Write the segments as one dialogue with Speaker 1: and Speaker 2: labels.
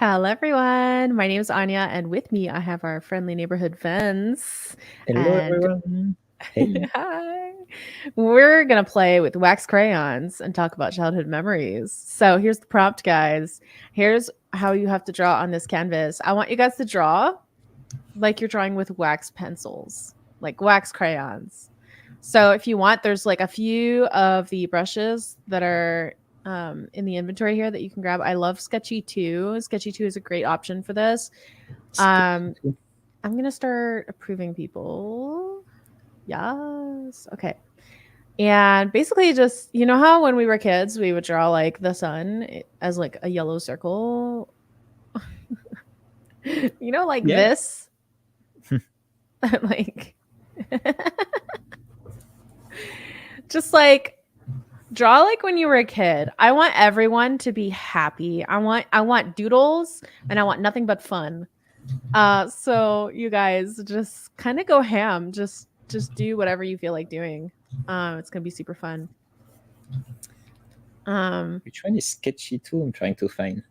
Speaker 1: Hello, everyone. My name is Anya, and with me, I have our friendly neighborhood Vince.
Speaker 2: Hello,
Speaker 1: And
Speaker 2: everyone. Hey.
Speaker 1: hi. We're going to play with wax crayons and talk about childhood memories. So here's the prompt, guys. Here's how you have to draw on this canvas. I want you guys to draw like you're drawing with wax pencils, like wax crayons. So if you want, there's like a few of the brushes that are in the inventory here that you can grab. I love Sketchy 2. Sketchy 2 is a great option for this. I'm going to start approving people. Yes. Okay. And basically just, you know how when we were kids, we would draw like the sun as like a yellow circle? Like this? Like just like draw like when you were a kid. I want everyone to be happy. I want doodles and I want nothing but fun. So you guys just kind of go ham. Just do whatever you feel like doing. It's gonna be super fun.
Speaker 2: Which one is Sketchy 2? I'm trying to find.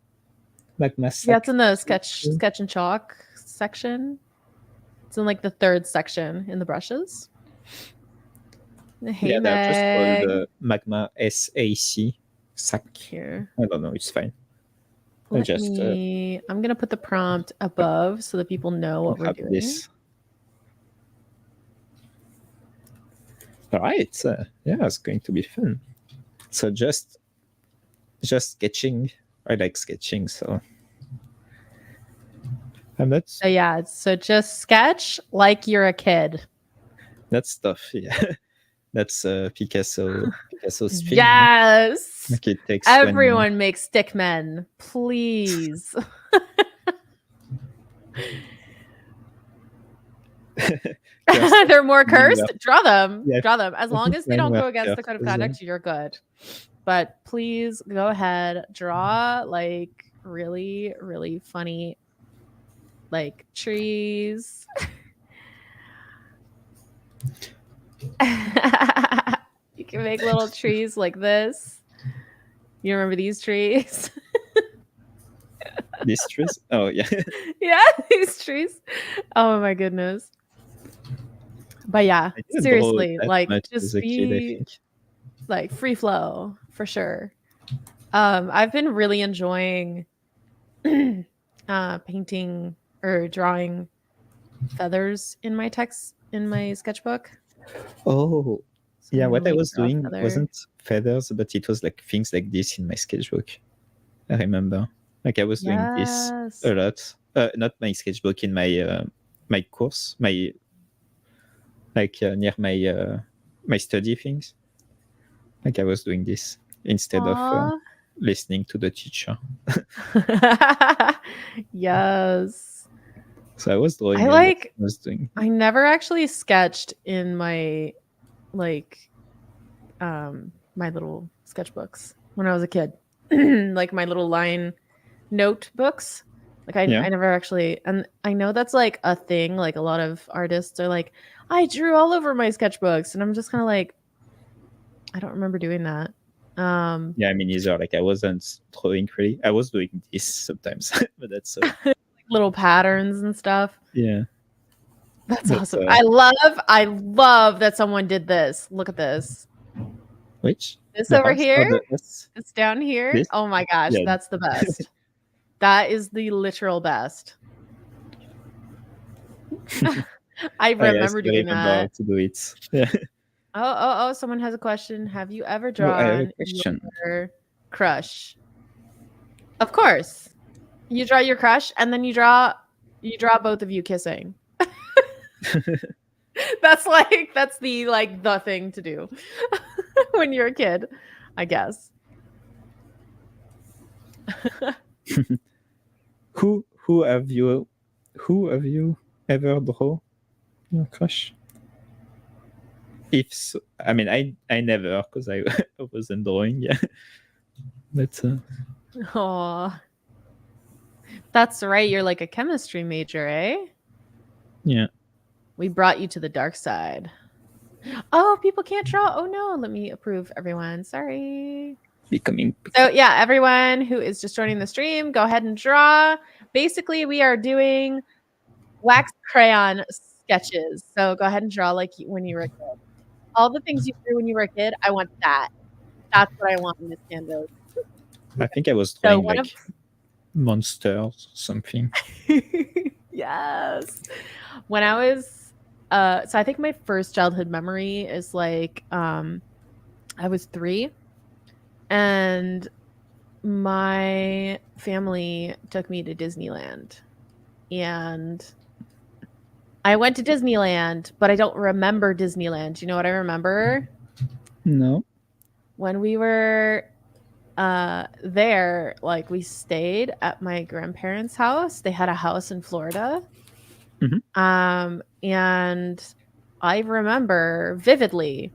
Speaker 2: Magma.
Speaker 1: Yeah, it's in the sketch and chalk section. It's in like the third section in the brushes. Hey,
Speaker 2: yeah, they're just
Speaker 1: Meg.
Speaker 2: called Magma SAC.
Speaker 1: Here.
Speaker 2: I don't know. It's fine.
Speaker 1: I'm gonna put the prompt above so that people know what we're doing.
Speaker 2: All right. Yeah, it's going to be fun. So just sketching. I like sketching, so I'm not.
Speaker 1: So yeah, so just sketch like you're a kid.
Speaker 2: That's tough. Yeah, that's Picasso's thing.
Speaker 1: Yes.
Speaker 2: Like it takes
Speaker 1: everyone makes stick men, please. They're more cursed. Draw them. Yeah. Draw them. As long as they don't go against the code of conduct, you're good. But please go ahead, draw like really, really funny, like trees. You can make little trees like this. You remember these trees?
Speaker 2: These trees? Oh, yeah.
Speaker 1: Yeah, these trees. Oh, my goodness. But yeah, seriously, like just be like free flow for sure. I've been really enjoying painting or drawing feathers in my text in my sketchbook.
Speaker 2: Oh, so yeah. What I was doing wasn't feathers, but it was like things like this in my sketchbook. I remember, like I was doing this a lot. Not my sketchbook, in my my course, my near my study things. Like I was doing this instead of listening to the teacher.
Speaker 1: Yes.
Speaker 2: So I was drawing.
Speaker 1: I never actually sketched in my my little sketchbooks when I was a kid. Like my little line notebooks. Like I never actually, and I know that's like a thing. Like a lot of artists are like, I drew all over my sketchbooks, and I'm just kind of like, I don't remember doing that.
Speaker 2: Yeah, I mean, either. Like I wasn't drawing really. I was doing this sometimes, but that's
Speaker 1: like little patterns and stuff.
Speaker 2: Yeah,
Speaker 1: that's awesome. I love that someone did this. Look at this.
Speaker 2: Which?
Speaker 1: This over here? It's down here. This? Oh my gosh, that's the best. That is the literal best. I remember doing that.
Speaker 2: To do it. Yeah.
Speaker 1: Oh! Someone has a question. Have you ever drawn your crush? Of course. You draw your crush, and then you draw both of you kissing. That's the thing to do when you're a kid, I guess.
Speaker 2: Who have you ever draw your crush? If so, I mean, I never, because I wasn't drawing. Yeah, but
Speaker 1: Aw, that's right. You're like a chemistry major, eh?
Speaker 2: Yeah.
Speaker 1: We brought you to the dark side. Oh, people can't draw. Oh no, let me approve everyone. Sorry.
Speaker 2: becoming.
Speaker 1: So yeah, everyone who is just joining the stream, go ahead and draw. Basically, we are doing wax crayon sketches. So go ahead and draw like when you were a kid. All the things you drew when you were a kid, I want that. That's what I want in this canvas.
Speaker 2: I think I was drawing like monsters, something.
Speaker 1: Yes. When I was, so I think my first childhood memory is like, I was 3, and my family took me to Disneyland, and I went to Disneyland, but I don't remember Disneyland. You know what I remember?
Speaker 2: No.
Speaker 1: When we were there, like we stayed at my grandparents' house. They had a house in Florida.
Speaker 2: Mm-hmm.
Speaker 1: And I remember vividly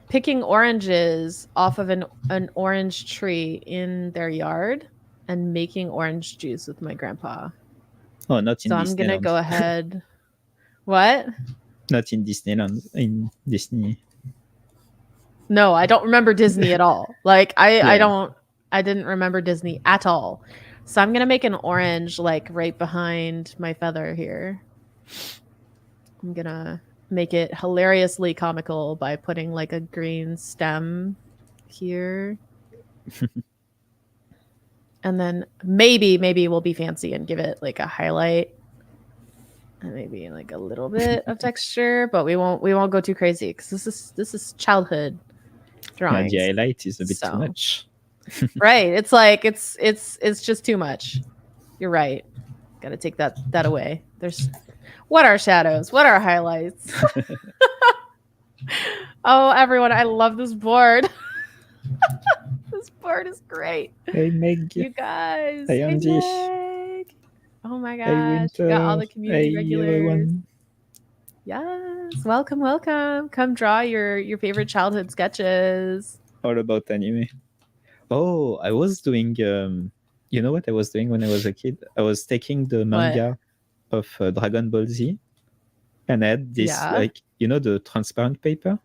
Speaker 1: picking oranges off of an orange tree in their yard and making orange juice with my grandpa.
Speaker 2: Oh, not in Disneyland.
Speaker 1: So I'm gonna go ahead. What?
Speaker 2: Not in Disneyland. In Disney.
Speaker 1: No, I don't remember Disney at all. Like I didn't remember Disney at all. So I'm gonna make an orange like right behind my feather here. I'm gonna make it hilariously comical by putting like a green stem here. And then maybe we'll be fancy and give it like a highlight and maybe like a little bit of texture, but we won't go too crazy because this is childhood drawing.
Speaker 2: Yeah, the highlight is a bit too much.
Speaker 1: Right. It's like it's just too much. You're right. Gotta take that away. What are shadows? What are highlights? Oh, everyone, I love this board. This board is great.
Speaker 2: Hey, Meg.
Speaker 1: You guys.
Speaker 2: Hey, Andy.
Speaker 1: Meg. Oh my gosh.
Speaker 2: Hey, Winter.
Speaker 1: We got all the community regulars.
Speaker 2: Everyone.
Speaker 1: Yes. Welcome. Come draw your favorite childhood sketches.
Speaker 2: All about anime. Oh, I was doing... you know what I was doing when I was a kid? I was taking the manga of Dragon Ball Z, and I had this, like, you know, the transparent paper?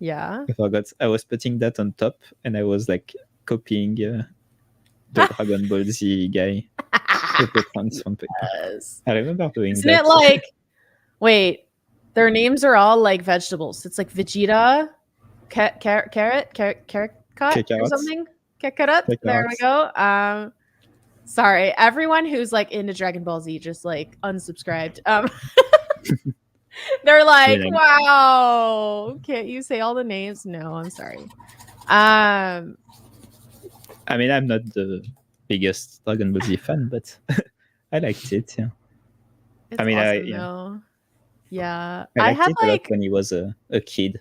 Speaker 1: Yeah.
Speaker 2: I forgot. I was putting that on top, and I was, like, copying the Dragon Ball Z guy with the transparent paper.
Speaker 1: Yes.
Speaker 2: I remember doing
Speaker 1: Isn't
Speaker 2: that.
Speaker 1: It like... Wait, their names are all, like, vegetables. It's, like, Vegeta, carrot or something? Kakarot. There we go. Sorry, everyone who's like into Dragon Ball Z just like unsubscribed. They're like, wow, can't you say all the names? No, I'm sorry.
Speaker 2: I mean, I'm not the biggest Dragon Ball Z fan, but I liked it. Yeah.
Speaker 1: It's awesome, yeah.
Speaker 2: I liked it a lot when he was a kid.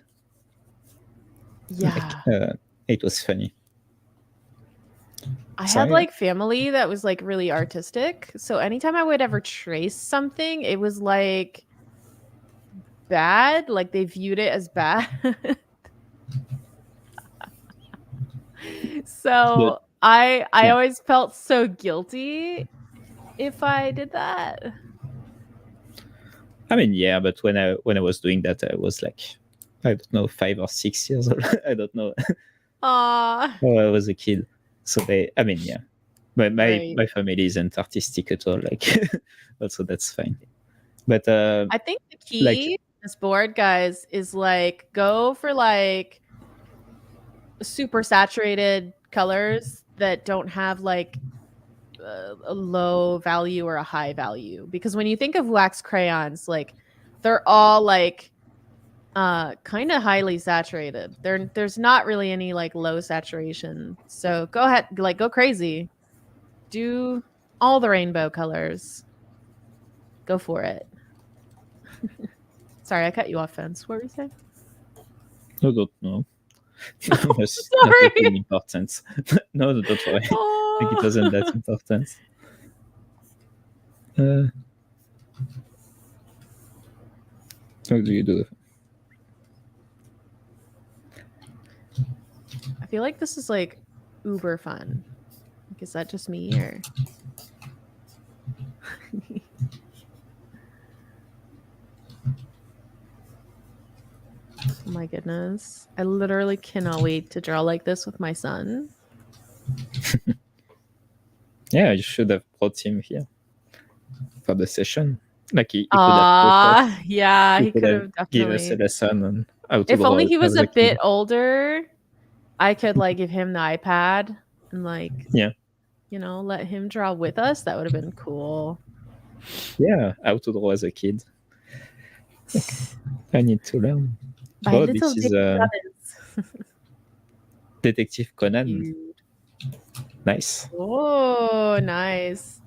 Speaker 1: Yeah.
Speaker 2: Like, it was funny.
Speaker 1: I had like family that was like really artistic. So anytime I would ever trace something, it was like bad. Like they viewed it as bad. So I always felt so guilty if I did that.
Speaker 2: I mean, yeah, but when I was doing that, I was like, I don't know, 5 or 6 years old. I don't know.
Speaker 1: Aww.
Speaker 2: Oh, I was a kid. So yeah. But my family isn't artistic at all. Like, also that's fine. But
Speaker 1: I think the key to this board, guys, is like go for like super saturated colors that don't have like a low value or a high value. Because when you think of wax crayons, like they're all like kind of highly saturated. There's not really any like low saturation. So go ahead, like go crazy. Do all the rainbow colors. Go for it. Sorry, I cut you off, Fence. What were you saying?
Speaker 2: I don't know. It's
Speaker 1: sorry.
Speaker 2: Not really important. No, don't worry. I think it wasn't that important. What do you do?
Speaker 1: I feel like this is like uber fun. Like, is that just me or? Oh my goodness. I literally cannot wait to draw like this with my son.
Speaker 2: Yeah, you should have brought him here for the session. Like he could
Speaker 1: have yeah, he could have definitely
Speaker 2: give us a lesson on how to
Speaker 1: if
Speaker 2: draw.
Speaker 1: only he was a bit older, I could like give him the iPad and like let him draw with us. That would have been cool.
Speaker 2: Yeah, how to draw as a kid. I need to learn. This is Detective Conan. Dude. Nice.
Speaker 1: Oh, nice.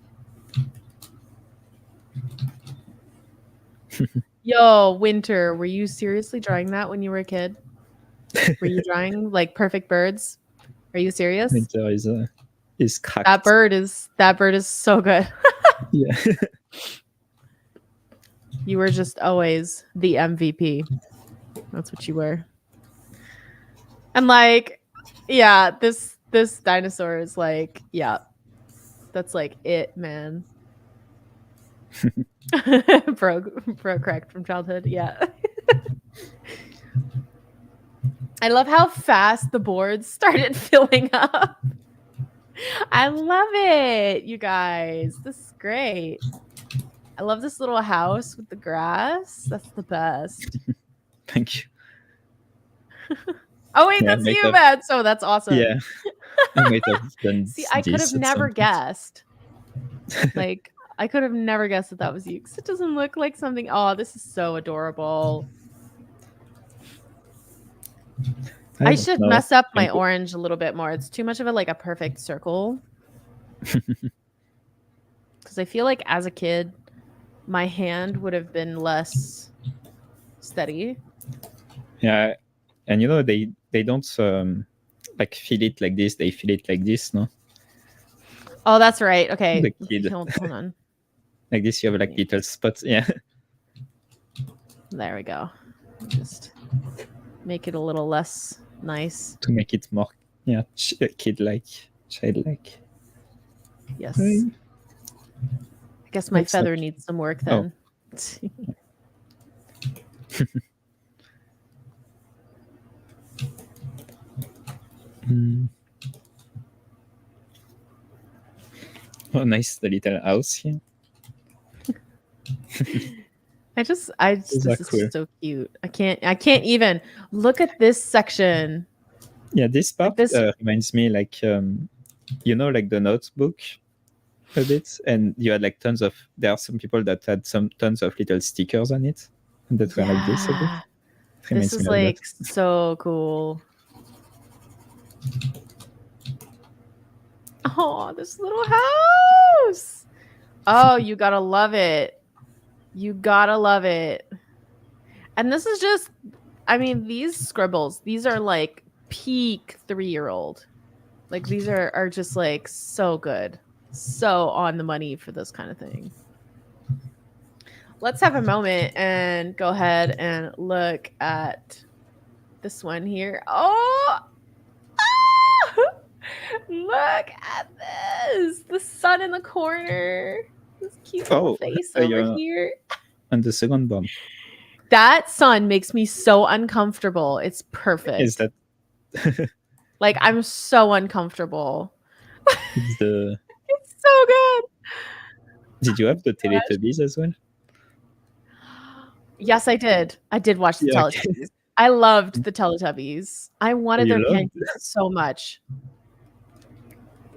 Speaker 1: Yo, Winter, were you seriously drawing that when you were a kid? Were you drawing like perfect birds? Are you serious?
Speaker 2: Winter is cracked.
Speaker 1: That bird is so good.
Speaker 2: Yeah.
Speaker 1: You were just always the MVP. That's what you were. And like, yeah, this dinosaur is like, yeah, that's like it, man. Bro cracked from childhood. Yeah. I love how fast the boards started filling up. I love it, you guys. This is great. I love this little house with the grass. That's the best.
Speaker 2: Thank you.
Speaker 1: Oh wait, that's you, man. So that's awesome.
Speaker 2: Yeah. I might have done
Speaker 1: See, I could have never guessed. Like, I could have never guessed that was you because it doesn't look like something. Oh, this is so adorable. I should mess up my orange a little bit more. It's too much of a perfect circle. Because I feel like as a kid, my hand would have been less steady.
Speaker 2: Yeah, and they don't feel it like this. They feel it like this, no?
Speaker 1: Oh, that's right. Okay.
Speaker 2: The kid.
Speaker 1: Hold on.
Speaker 2: Like this, you have little spots. Yeah.
Speaker 1: There we go. Just make it a little less nice.
Speaker 2: To make it more, kid-like, childlike.
Speaker 1: Yes. I guess my feather needs some work then.
Speaker 2: Oh, nice, the little house here.
Speaker 1: This is cool. So cute. I can't even look at this section.
Speaker 2: Yeah, this part reminds me like the Notebook a bit, and you had there are some people that had tons of little stickers on it, and that were like this a bit.
Speaker 1: This is like so cool. Oh, this little house. Oh, you gotta love it. You gotta love it. And this is just, I mean, these scribbles, these are like peak 3-year-old. Like these are just like so good. So on the money for this kind of thing. Let's have a moment and go ahead and look at this one here. Oh! Look at this. The sun in the corner. This cute little face over here.
Speaker 2: And the second one.
Speaker 1: That sun makes me so uncomfortable. It's perfect.
Speaker 2: Is that
Speaker 1: like I'm so uncomfortable.
Speaker 2: It's
Speaker 1: so good.
Speaker 2: Did you have the Teletubbies as well?
Speaker 1: Yes, I did. I did watch the Teletubbies. I loved the Teletubbies. I wanted their pancakes so much.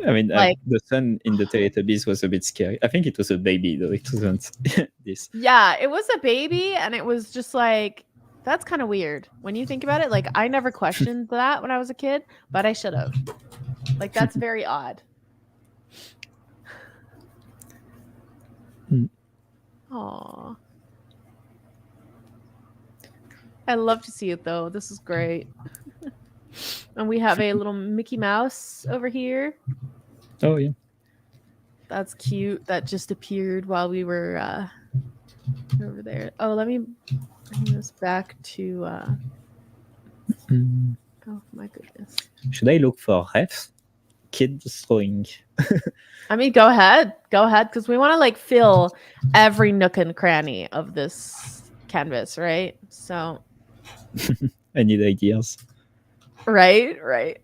Speaker 2: I mean, the sun in the Teletubbies was a bit scary. I think it was a baby, though. It wasn't this.
Speaker 1: Yeah, it was a baby, and it was just like, that's kind of weird. When you think about it, like, I never questioned that when I was a kid, but I should have. Like, that's very odd. Aww. I love to see it, though. This is great. And we have a little Mickey Mouse over here.
Speaker 2: Oh, yeah.
Speaker 1: That's cute. That just appeared while we were over there. Oh, let me bring this back to... Oh, my goodness.
Speaker 2: Should I look for refs? Kids drawing.
Speaker 1: I mean, go ahead. Go ahead, because we want to, like, fill every nook and cranny of this canvas, right? So...
Speaker 2: I need ideas.
Speaker 1: Right.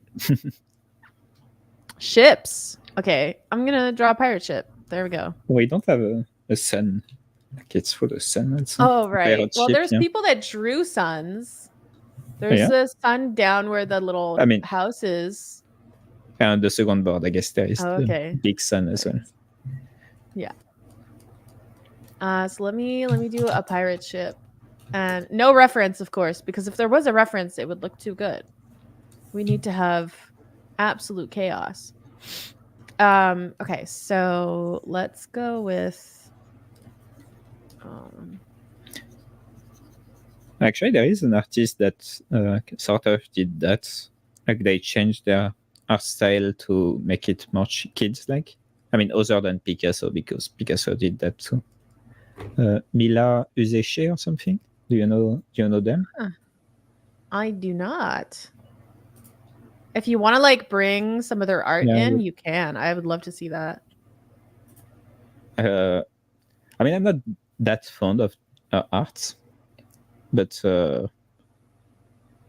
Speaker 1: Ships. Okay, I'm gonna draw a pirate ship. There we go.
Speaker 2: We don't have a sun. Like it's for the sun also.
Speaker 1: Oh, right.
Speaker 2: Pirate
Speaker 1: Well,
Speaker 2: ship,
Speaker 1: there's
Speaker 2: yeah.
Speaker 1: people that drew suns. There's a sun down where the little house is.
Speaker 2: And the second board, I guess there is
Speaker 1: okay.
Speaker 2: the big sun as well.
Speaker 1: Yeah. So let me do a pirate ship. And no reference, of course, because if there was a reference, it would look too good. We need to have absolute chaos. Okay, so let's go with
Speaker 2: Actually, there is an artist that sort of did that. Like they changed their art style to make it more kids-like. I mean, other than Picasso, because Picasso did that too. Mila Uzeche or something. Do you know them?
Speaker 1: I do not. If you want to like bring some of their art in, you can. I would love to see that.
Speaker 2: I mean, I'm not that fond of art, but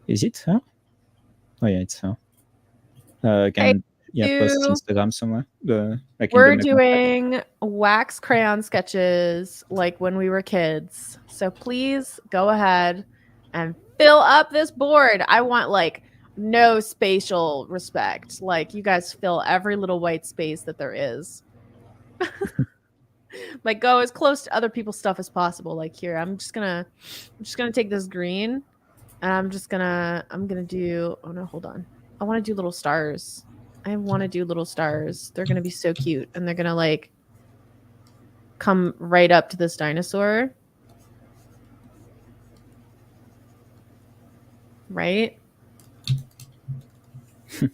Speaker 2: is it her? Oh yeah, it's her. Can post Instagram somewhere.
Speaker 1: We're doing wax crayon sketches like when we were kids. So please go ahead and fill up this board. I want like no spatial respect. Like you guys fill every little white space that there is. Like go as close to other people's stuff as possible. Like here, I'm just gonna take this green and I'm gonna do, oh no, hold on. I want to do little stars. I want to do little stars. They're going to be so cute. And they're going to like come right up to this dinosaur. Right?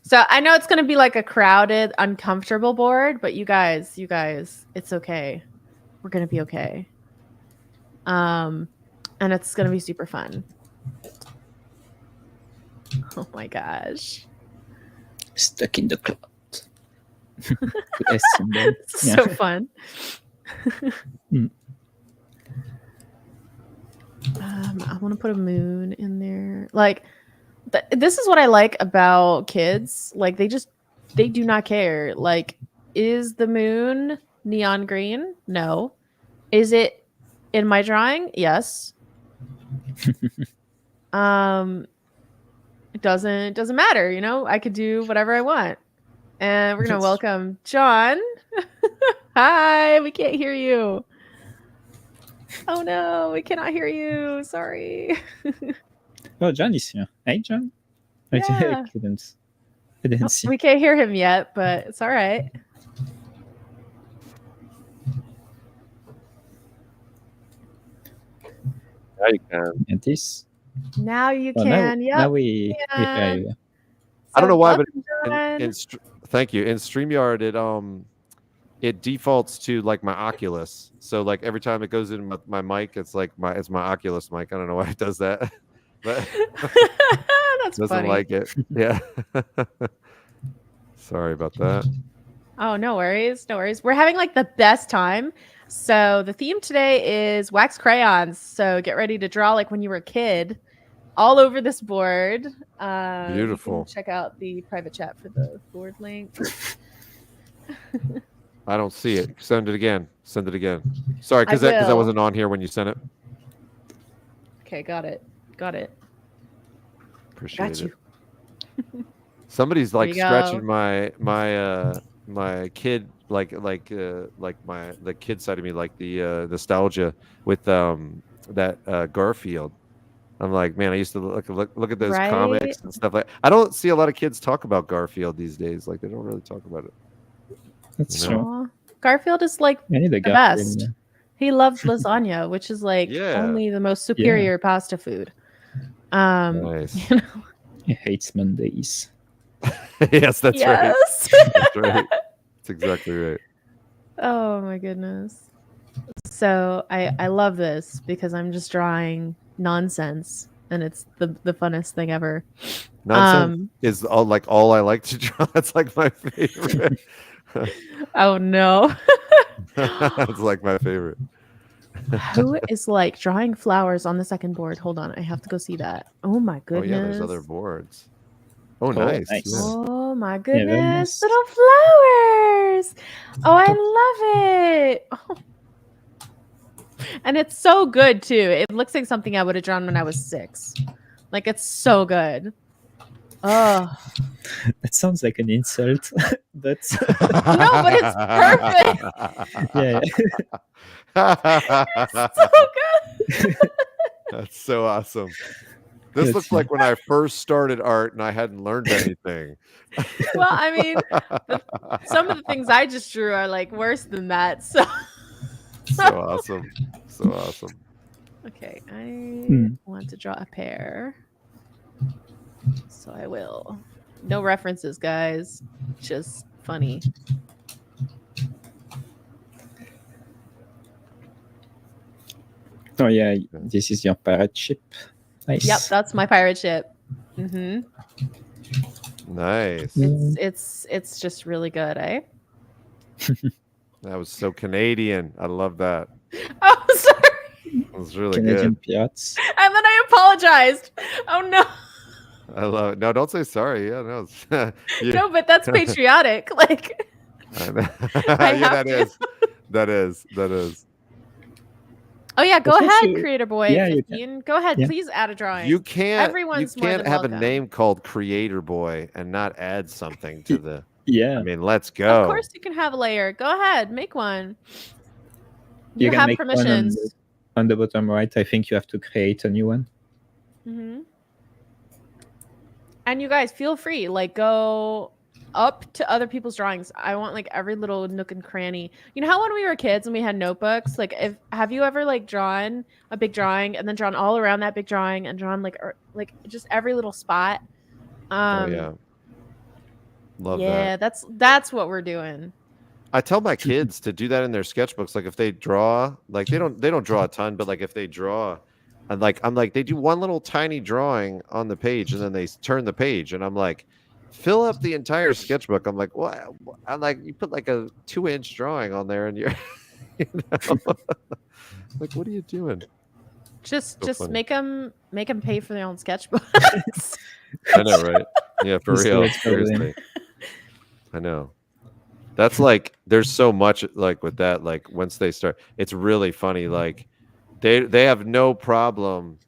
Speaker 1: So I know it's going to be like a crowded, uncomfortable board, but you guys, it's okay. We're going to be okay. And it's going to be super fun. Oh my gosh.
Speaker 2: Stuck in the cloud.
Speaker 1: So fun. I want to put a moon in there. Like, this is what I like about kids. Like, they do not care. Like, is the moon neon green? No. Is it in my drawing? Yes. It doesn't matter, you know. I could do whatever I want. And we're gonna welcome John. Hi, we can't hear you. Oh no, we cannot hear you. Sorry.
Speaker 2: Oh, John is here. Hey, John.
Speaker 1: Yeah.
Speaker 2: I didn't see.
Speaker 1: We can't hear him yet, but it's all right.
Speaker 3: Now you can.
Speaker 2: And this.
Speaker 1: Now you can. Yeah.
Speaker 2: Now we hear you.
Speaker 3: I don't know why, but thank you. In StreamYard, it defaults to like my Oculus. So like every time it goes in my mic, it's like my Oculus mic. I don't know why it does that, but
Speaker 1: that's
Speaker 3: doesn't
Speaker 1: funny.
Speaker 3: like it. Yeah. Sorry about that.
Speaker 1: Oh, no worries. No worries. We're having like the best time. So the theme today is wax crayons. So get ready to draw like when you were a kid all over this board.
Speaker 3: Beautiful.
Speaker 1: Check out the private chat for the board link.
Speaker 3: I don't see it. Send it again. Send it again. Sorry, because I wasn't on here when you sent it.
Speaker 1: Okay, got it.
Speaker 3: Appreciate it. Somebody's like scratching my kid the kid side of me, like the nostalgia with that Garfield. I'm like, man, I used to look at those comics and stuff. Like, I don't see a lot of kids talk about Garfield these days. Like, they don't really talk about it.
Speaker 2: That's true.
Speaker 1: Garfield is like the best. He loves lasagna, which is like only the most superior pasta food.
Speaker 3: Nice.
Speaker 1: You know?
Speaker 2: He hates Mondays.
Speaker 3: Yes, that's right. That's right. That's exactly right.
Speaker 1: Oh my goodness. So I love this because I'm just drawing nonsense and it's the funnest thing ever.
Speaker 3: Nonsense is all I like to draw. That's like my favorite.
Speaker 1: Oh no.
Speaker 3: That's like my favorite.
Speaker 1: Who is like drawing flowers on the second board? Hold on, I have to go see that. Oh my goodness.
Speaker 3: Oh yeah, there's other boards. Oh, nice.
Speaker 2: Nice.
Speaker 3: Yeah.
Speaker 1: Oh my
Speaker 2: Yeah,
Speaker 1: goodness.
Speaker 2: very nice.
Speaker 1: Little flowers. Oh, I love it. Oh. And it's so good too. It looks like something I would have drawn when I was 6. Like, it's so good. Oh.
Speaker 2: That sounds like an insult, but
Speaker 1: no, but it's perfect.
Speaker 2: Yeah.
Speaker 1: It's so good.
Speaker 3: That's so awesome. This looks like when I first started art and I hadn't learned anything.
Speaker 1: Well, I mean, some of the things I just drew are like worse than that. So
Speaker 3: awesome. So awesome.
Speaker 1: Okay, I want to draw a pair. So I will. No references, guys. Just funny.
Speaker 2: Oh yeah, this is your pirate ship. Nice.
Speaker 1: Yep, that's my pirate ship. Mm-hmm.
Speaker 3: Nice.
Speaker 1: It's just really good, eh?
Speaker 3: That was so Canadian. I love that.
Speaker 1: Oh, sorry.
Speaker 3: It was really
Speaker 2: Canadian
Speaker 3: good.
Speaker 2: pirates.
Speaker 1: And then I apologized. Oh no.
Speaker 3: I love it. No, don't say sorry. Yeah, no.
Speaker 1: No, but that's patriotic. Like.
Speaker 3: Yeah, that is.
Speaker 1: Oh yeah, go ahead, creator boy.
Speaker 2: Yeah,
Speaker 1: 15. Go ahead, please add a drawing.
Speaker 3: You can't.
Speaker 1: Everyone's
Speaker 3: you can't have
Speaker 1: welcome.
Speaker 3: a name called Creator Boy and not add something to the.
Speaker 2: Yeah.
Speaker 3: I mean, let's go.
Speaker 1: Of course, you can have a layer. Go ahead, make one.
Speaker 2: You can
Speaker 1: have
Speaker 2: make
Speaker 1: permissions.
Speaker 2: One on the bottom right. I think you have to create a new one.
Speaker 1: Mm-hmm. And you guys, feel free. Like, go up to other people's drawings. I want like every little nook and cranny. You know how when we were kids and we had notebooks, like have you ever like drawn a big drawing and then drawn all around that big drawing and drawn like just every little spot?
Speaker 3: Oh yeah. Love that.
Speaker 1: Yeah, that's what we're doing.
Speaker 3: I tell my kids to do that in their sketchbooks. Like if they draw, like they don't draw a ton, but like if they draw, and like I'm like they do one little tiny drawing on the page and then they turn the page and I'm like, fill up the entire sketchbook. I'm like, what? I'm like, you put like a 2-inch drawing on there and you're, you know? Like, what are you doing?
Speaker 1: Just make them pay for their own sketchbooks.
Speaker 3: I know, right? Yeah, for real. Seriously. I know. That's like, there's so much like with that, like once they start, it's really funny. Like they have no problem,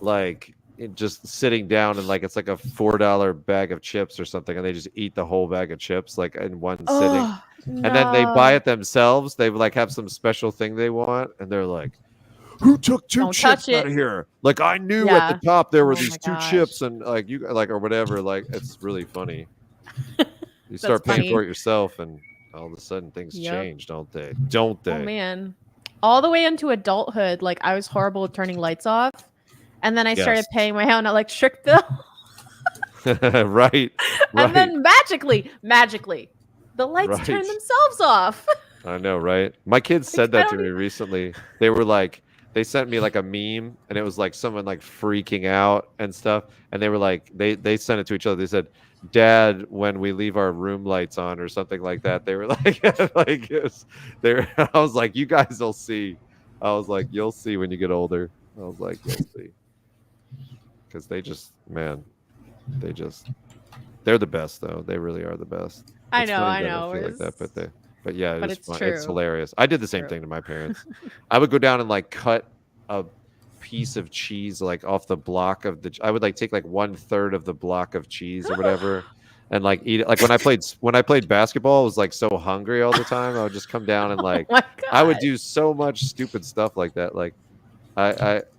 Speaker 3: like just sitting down and like, it's like a $4 bag of chips or something. And they just eat the whole bag of chips, like in one sitting.
Speaker 1: No.
Speaker 3: And then they buy it themselves. They like have some special thing they want. And they're like, who took two chips out of here? Like I knew at the top there were these 2 chips and like you like or whatever. Like it's really funny. You start paying for it yourself and all of a sudden things change, don't they? Don't they?
Speaker 1: Oh man. All the way into adulthood, like I was horrible at turning lights off. And then I started paying my own electric bill.
Speaker 3: Right.
Speaker 1: And then magically, the lights turn themselves off.
Speaker 3: I know, right? My kids said that to me recently. They were like, they sent me like a meme and it was like someone like freaking out and stuff. And they were like, they sent it to each other. They said, Dad, when we leave our room lights on or something like that. They were like, like it was, I was like, you guys will see. I was like, you'll see when you get older. I was like, you'll see. Because they just, man, they're the best though. They really are the best.
Speaker 1: I know.
Speaker 3: Feel like that, but yeah, it's fun. It's hilarious. I did the same thing to my parents. I would go down and like cut a piece of cheese like off the block of I would like take like 1/3 of the block of cheese or whatever and like eat it. Like when I played basketball, I was like so hungry all the time. I would just come down and like I would do so much stupid stuff like that. Like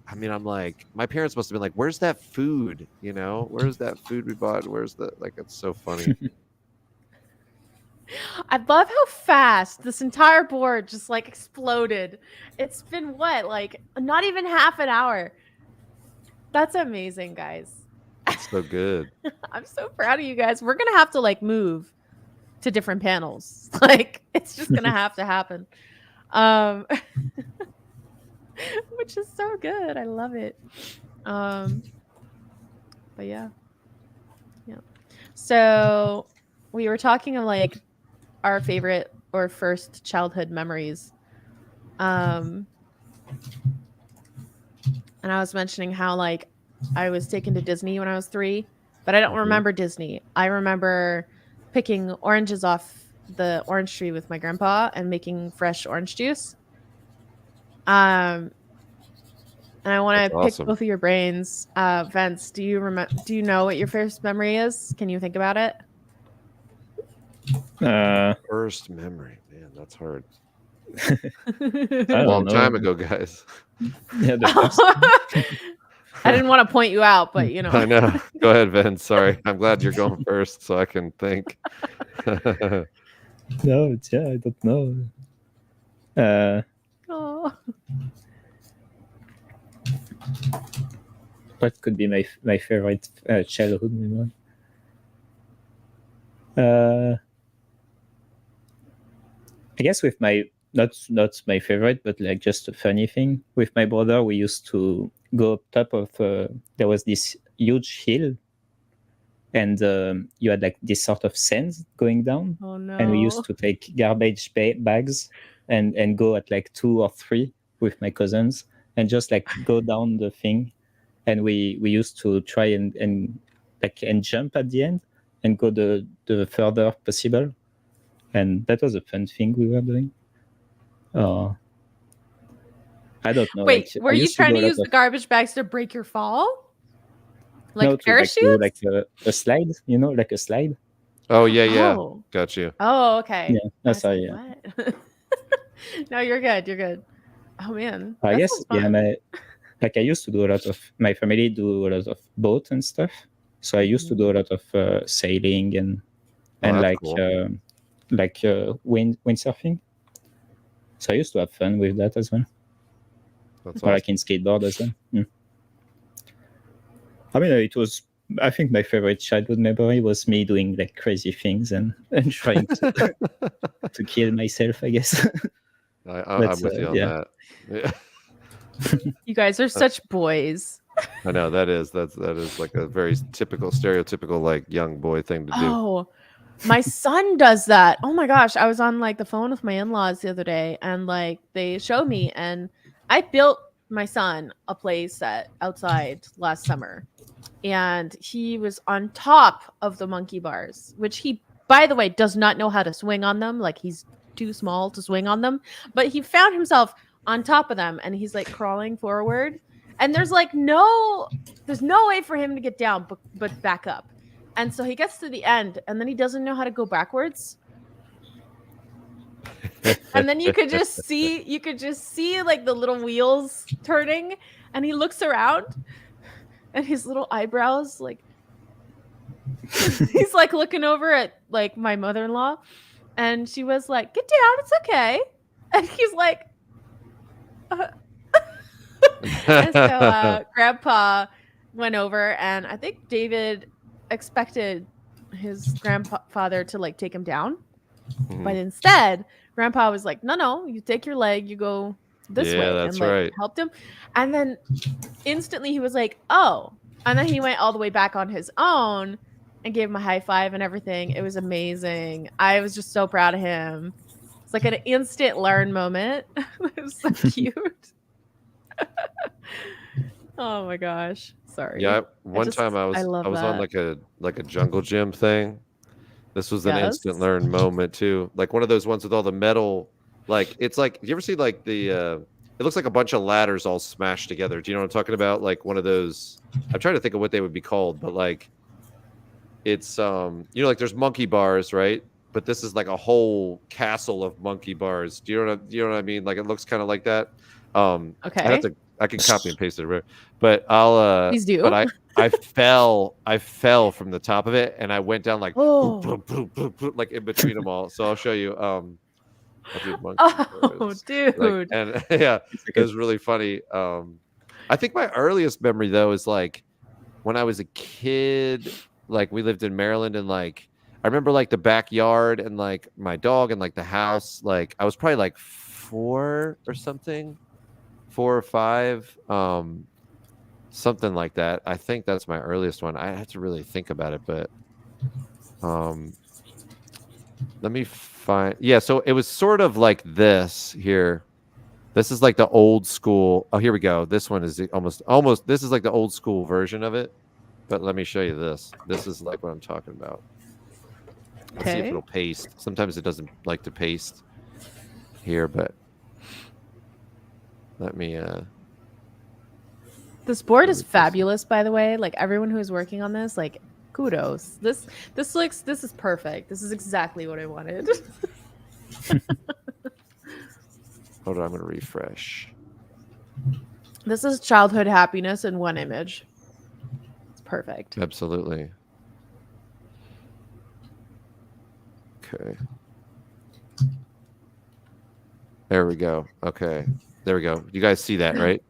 Speaker 3: I mean, I'm like, my parents must have been like, where's that food? You know, where's that food we bought? Where's the, like, it's so funny.
Speaker 1: I love how fast this entire board just like exploded. It's been what, like not even half an hour. That's amazing, guys.
Speaker 3: It's so good.
Speaker 1: I'm so proud of you guys. We're going to have to like move to different panels. Like it's just going to have to happen. Which is so good. I love it. But yeah. So we were talking of like our favorite or first childhood memories. And I was mentioning how like I was taken to Disney when I was 3, but I don't remember Disney. I remember picking oranges off the orange tree with my grandpa and making fresh orange juice. And I want to pick both of your brains. Vince, do you know what your first memory is? Can you think about it?
Speaker 3: First memory, man, that's hard.
Speaker 2: A
Speaker 3: long time ago, guys.
Speaker 2: Yeah, the first.
Speaker 1: I didn't want to point you out, but you know.
Speaker 3: I know. Go ahead, Vince. Sorry, I'm glad you're going first, so I can think.
Speaker 2: No, yeah, I don't know. What could be my favorite childhood memory? I guess with my not my favorite, but like just a funny thing. With my brother, we used to go up top of. There was this huge hill, and you had like this sort of sands going down.
Speaker 1: Oh no!
Speaker 2: And we used to take garbage bags and go at like 2 or 3 with my cousins and just like go down the thing. And we used to try and jump at the end and go the further possible. And that was a fun thing we were doing. I don't know.
Speaker 1: Wait, were you trying to use the garbage bags to break your fall? Like
Speaker 2: no,
Speaker 1: parachutes?
Speaker 2: Like a slide, you know, like a slide.
Speaker 3: Oh, yeah. Oh. Got you.
Speaker 1: Oh, okay.
Speaker 2: Yeah, that's sorry. Yeah.
Speaker 1: No, you're good. You're good. Oh, man.
Speaker 2: I guess, yeah, I used to do a lot of, my family do a lot of boat and stuff. So I used to do a lot of sailing and cool. Windsurfing. So I used to have fun with that as well. That's awesome. Like in skateboard as well. I mean, it was, I think my favorite childhood memory was me doing like crazy things and trying to kill myself, I guess.
Speaker 3: I'm with you on that. Yeah.
Speaker 1: You guys are such boys.
Speaker 3: I know that is like a very typical, stereotypical like young boy thing to do.
Speaker 1: Oh, my son does that. Oh my gosh. I was on like the phone with my in-laws the other day and like they showed me and I built my son a play set outside last summer and he was on top of the monkey bars, which he, by the way, does not know how to swing on them. Like he's too small to swing on them, but he found himself on top of them and he's like crawling forward and there's no way for him to get down but back up. And so he gets to the end and then he doesn't know how to go backwards. And then you could just see like the little wheels turning and he looks around and his little eyebrows like he's like looking over at like my mother-in-law and she was like, "Get down, it's okay." And he's like and so grandpa went over and I think David expected his grandfather to like take him down. But instead grandpa was like, no, you take your leg, you go this way.
Speaker 3: That's
Speaker 1: and like
Speaker 3: right.
Speaker 1: helped him. And then instantly he was like, oh. And then he went all the way back on his own and gave him a high five and everything. It was amazing. I was just so proud of him. It's like an instant learn moment. It was so cute. Oh my gosh. Sorry.
Speaker 3: Yeah, one time I was on like a jungle gym thing. This was an instant learn moment too. Like one of those ones with all the metal, like it's like, you ever see like the it looks like a bunch of ladders all smashed together. Do you know what I'm talking about? Like one of those, I'm trying to think of what they would be called, but like it's like there's monkey bars, right? But this is like a whole castle of monkey bars. Do you know what I mean? Like it looks kind of like that. Okay. I can copy and paste it, but I'll.
Speaker 1: Please do.
Speaker 3: But I fell from the top of it, and I went down like like in between them all. So I'll show you.
Speaker 1: Dude.
Speaker 3: Like, and yeah, it was really funny. I think my earliest memory though is like when I was a kid. Like we lived in Maryland, and like I remember like the backyard and like my dog and like the house. Like I was probably like 4 or something. 4 or 5, something like that. I think that's my earliest one. I have to really think about it, but let me find. Yeah, so it was sort of like this here. This is like the old school. Oh, here we go. This one is almost. This is like the old school version of it. But let me show you this. This is like what I'm talking about. Let's see if it'll paste. Sometimes it doesn't like to paste here, but let me.
Speaker 1: This board is fabulous, by the way. Like everyone who is working on this, like kudos. This is perfect. This is exactly what I wanted.
Speaker 3: Hold on, I'm gonna refresh.
Speaker 1: This is childhood happiness in one image. It's perfect.
Speaker 3: Absolutely. Okay. There we go. Okay. There we go. You guys see that, right?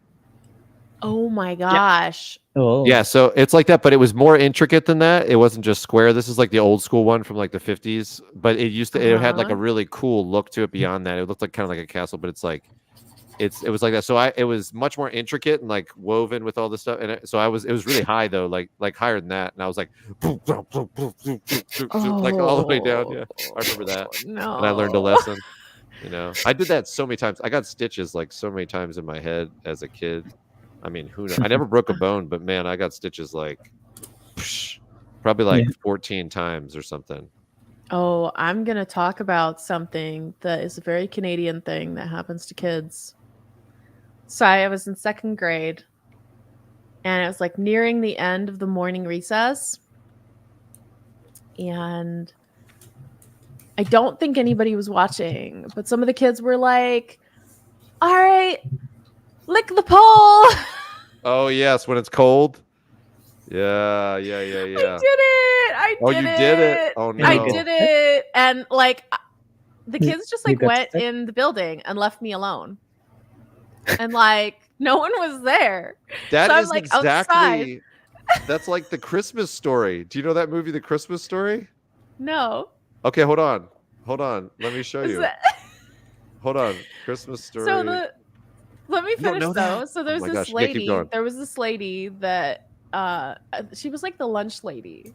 Speaker 1: Oh my gosh.
Speaker 2: Yeah. Oh.
Speaker 3: Yeah, so it's like that, but it was more intricate than that. It wasn't just square. This is like the old school one from like the 50s, but it it had like a really cool look to it beyond that. It looked like kind of like a castle, but it's like it was like that. So it was much more intricate and like woven with all this stuff. And it was really high though, like higher than that. And I was like, like all the way down. Yeah, I remember that.
Speaker 1: No.
Speaker 3: And I learned a lesson. You know, I did that so many times. I got stitches like so many times in my head as a kid. I mean, who knows? I never broke a bone, but man, I got stitches like probably like 14 times or something.
Speaker 1: Oh, I'm going to talk about something that is a very Canadian thing that happens to kids. So I was in 2nd grade and it was like nearing the end of the morning recess. And I don't think anybody was watching, but some of the kids were like, all right, lick the pole.
Speaker 3: Oh, yes, when it's cold. Yeah.
Speaker 1: I did it.
Speaker 3: You did it. Oh, no.
Speaker 1: I did it. And like the kids just like went in the building and left me alone. And like no one was there.
Speaker 3: That
Speaker 1: so
Speaker 3: is
Speaker 1: I'm, like,
Speaker 3: exactly.
Speaker 1: Outside.
Speaker 3: That's like The Christmas Story. Do you know that movie, The Christmas Story?
Speaker 1: No.
Speaker 3: Okay, hold on. Let me show you. Hold on. Christmas Story.
Speaker 1: So let me finish though. So there's this lady.
Speaker 3: Yeah,
Speaker 1: there was this lady that she was like the lunch lady.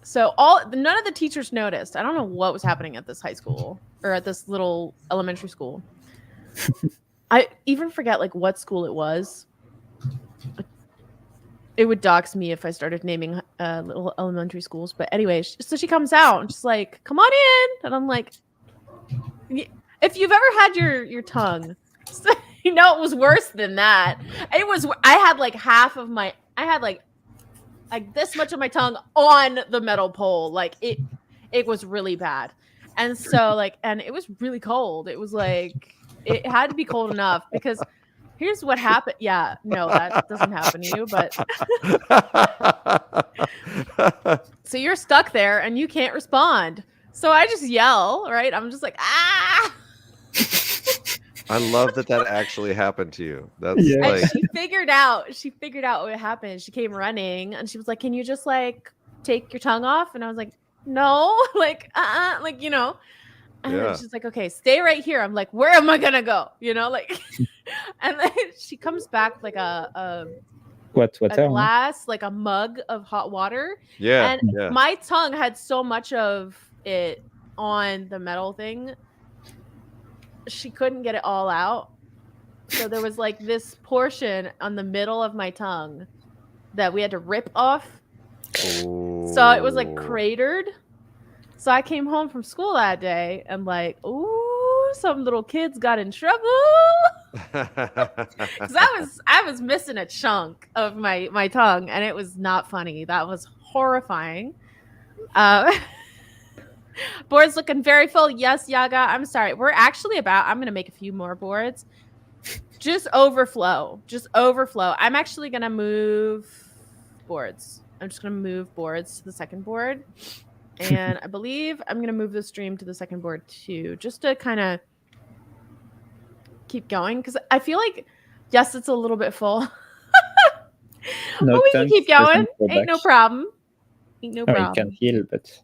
Speaker 1: So none of the teachers noticed. I don't know what was happening at this high school or at this little elementary school. I even forget like what school it was. It would dox me if I started naming little elementary schools. But anyway, so she comes out and she's like, "Come on in," and I'm like, "If you've ever had your tongue." You know, it was worse than that. I had like half of my, I had like this much of my tongue on the metal pole. Like it was really bad. And so like, and it was really cold. It was like, it had to be cold enough because here's what happened. Yeah, no, that doesn't happen to you, but. So you're stuck there and you can't respond. So I just yell, right? I'm just like, ah.
Speaker 3: I love that actually happened to you. That's
Speaker 1: like and she figured out what happened. She came running and she was like, "Can you just like take your tongue off?" And I was like, "No," like like you know. And then she's like, "Okay, stay right here." I'm like, "Where am I gonna go?" You know, like. And then she comes back with like a glass, like a mug of hot water.
Speaker 3: Yeah.
Speaker 1: And my tongue had so much of it on the metal thing. She couldn't get it all out. So there was like this portion on the middle of my tongue that we had to rip off.
Speaker 3: Oh.
Speaker 1: So it was like cratered. So I came home from school that day and like, ooh, some little kids got in trouble. Because I was missing a chunk of my tongue and it was not funny. That was horrifying. Board's looking very full. Yes, Yaga. I'm sorry. I'm going to make a few more boards. Just overflow. I'm actually going to move boards. I'm just going to move boards to the second board. And I believe I'm going to move the stream to the second board too, just to kind of keep going. Because I feel like, yes, it's a little bit full.
Speaker 2: No,
Speaker 1: but we can keep going. Ain't no problem.
Speaker 2: It can heal, but...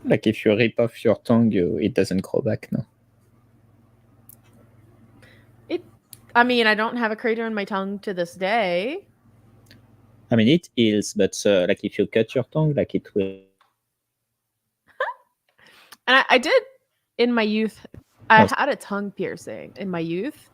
Speaker 2: Like if you rip off your tongue, it doesn't grow back, no?
Speaker 1: I mean, I don't have a crater in my tongue to this day.
Speaker 2: I mean, it heals, but like if you cut your tongue, like it will.
Speaker 1: And I did in my youth I had a tongue piercing in my youth,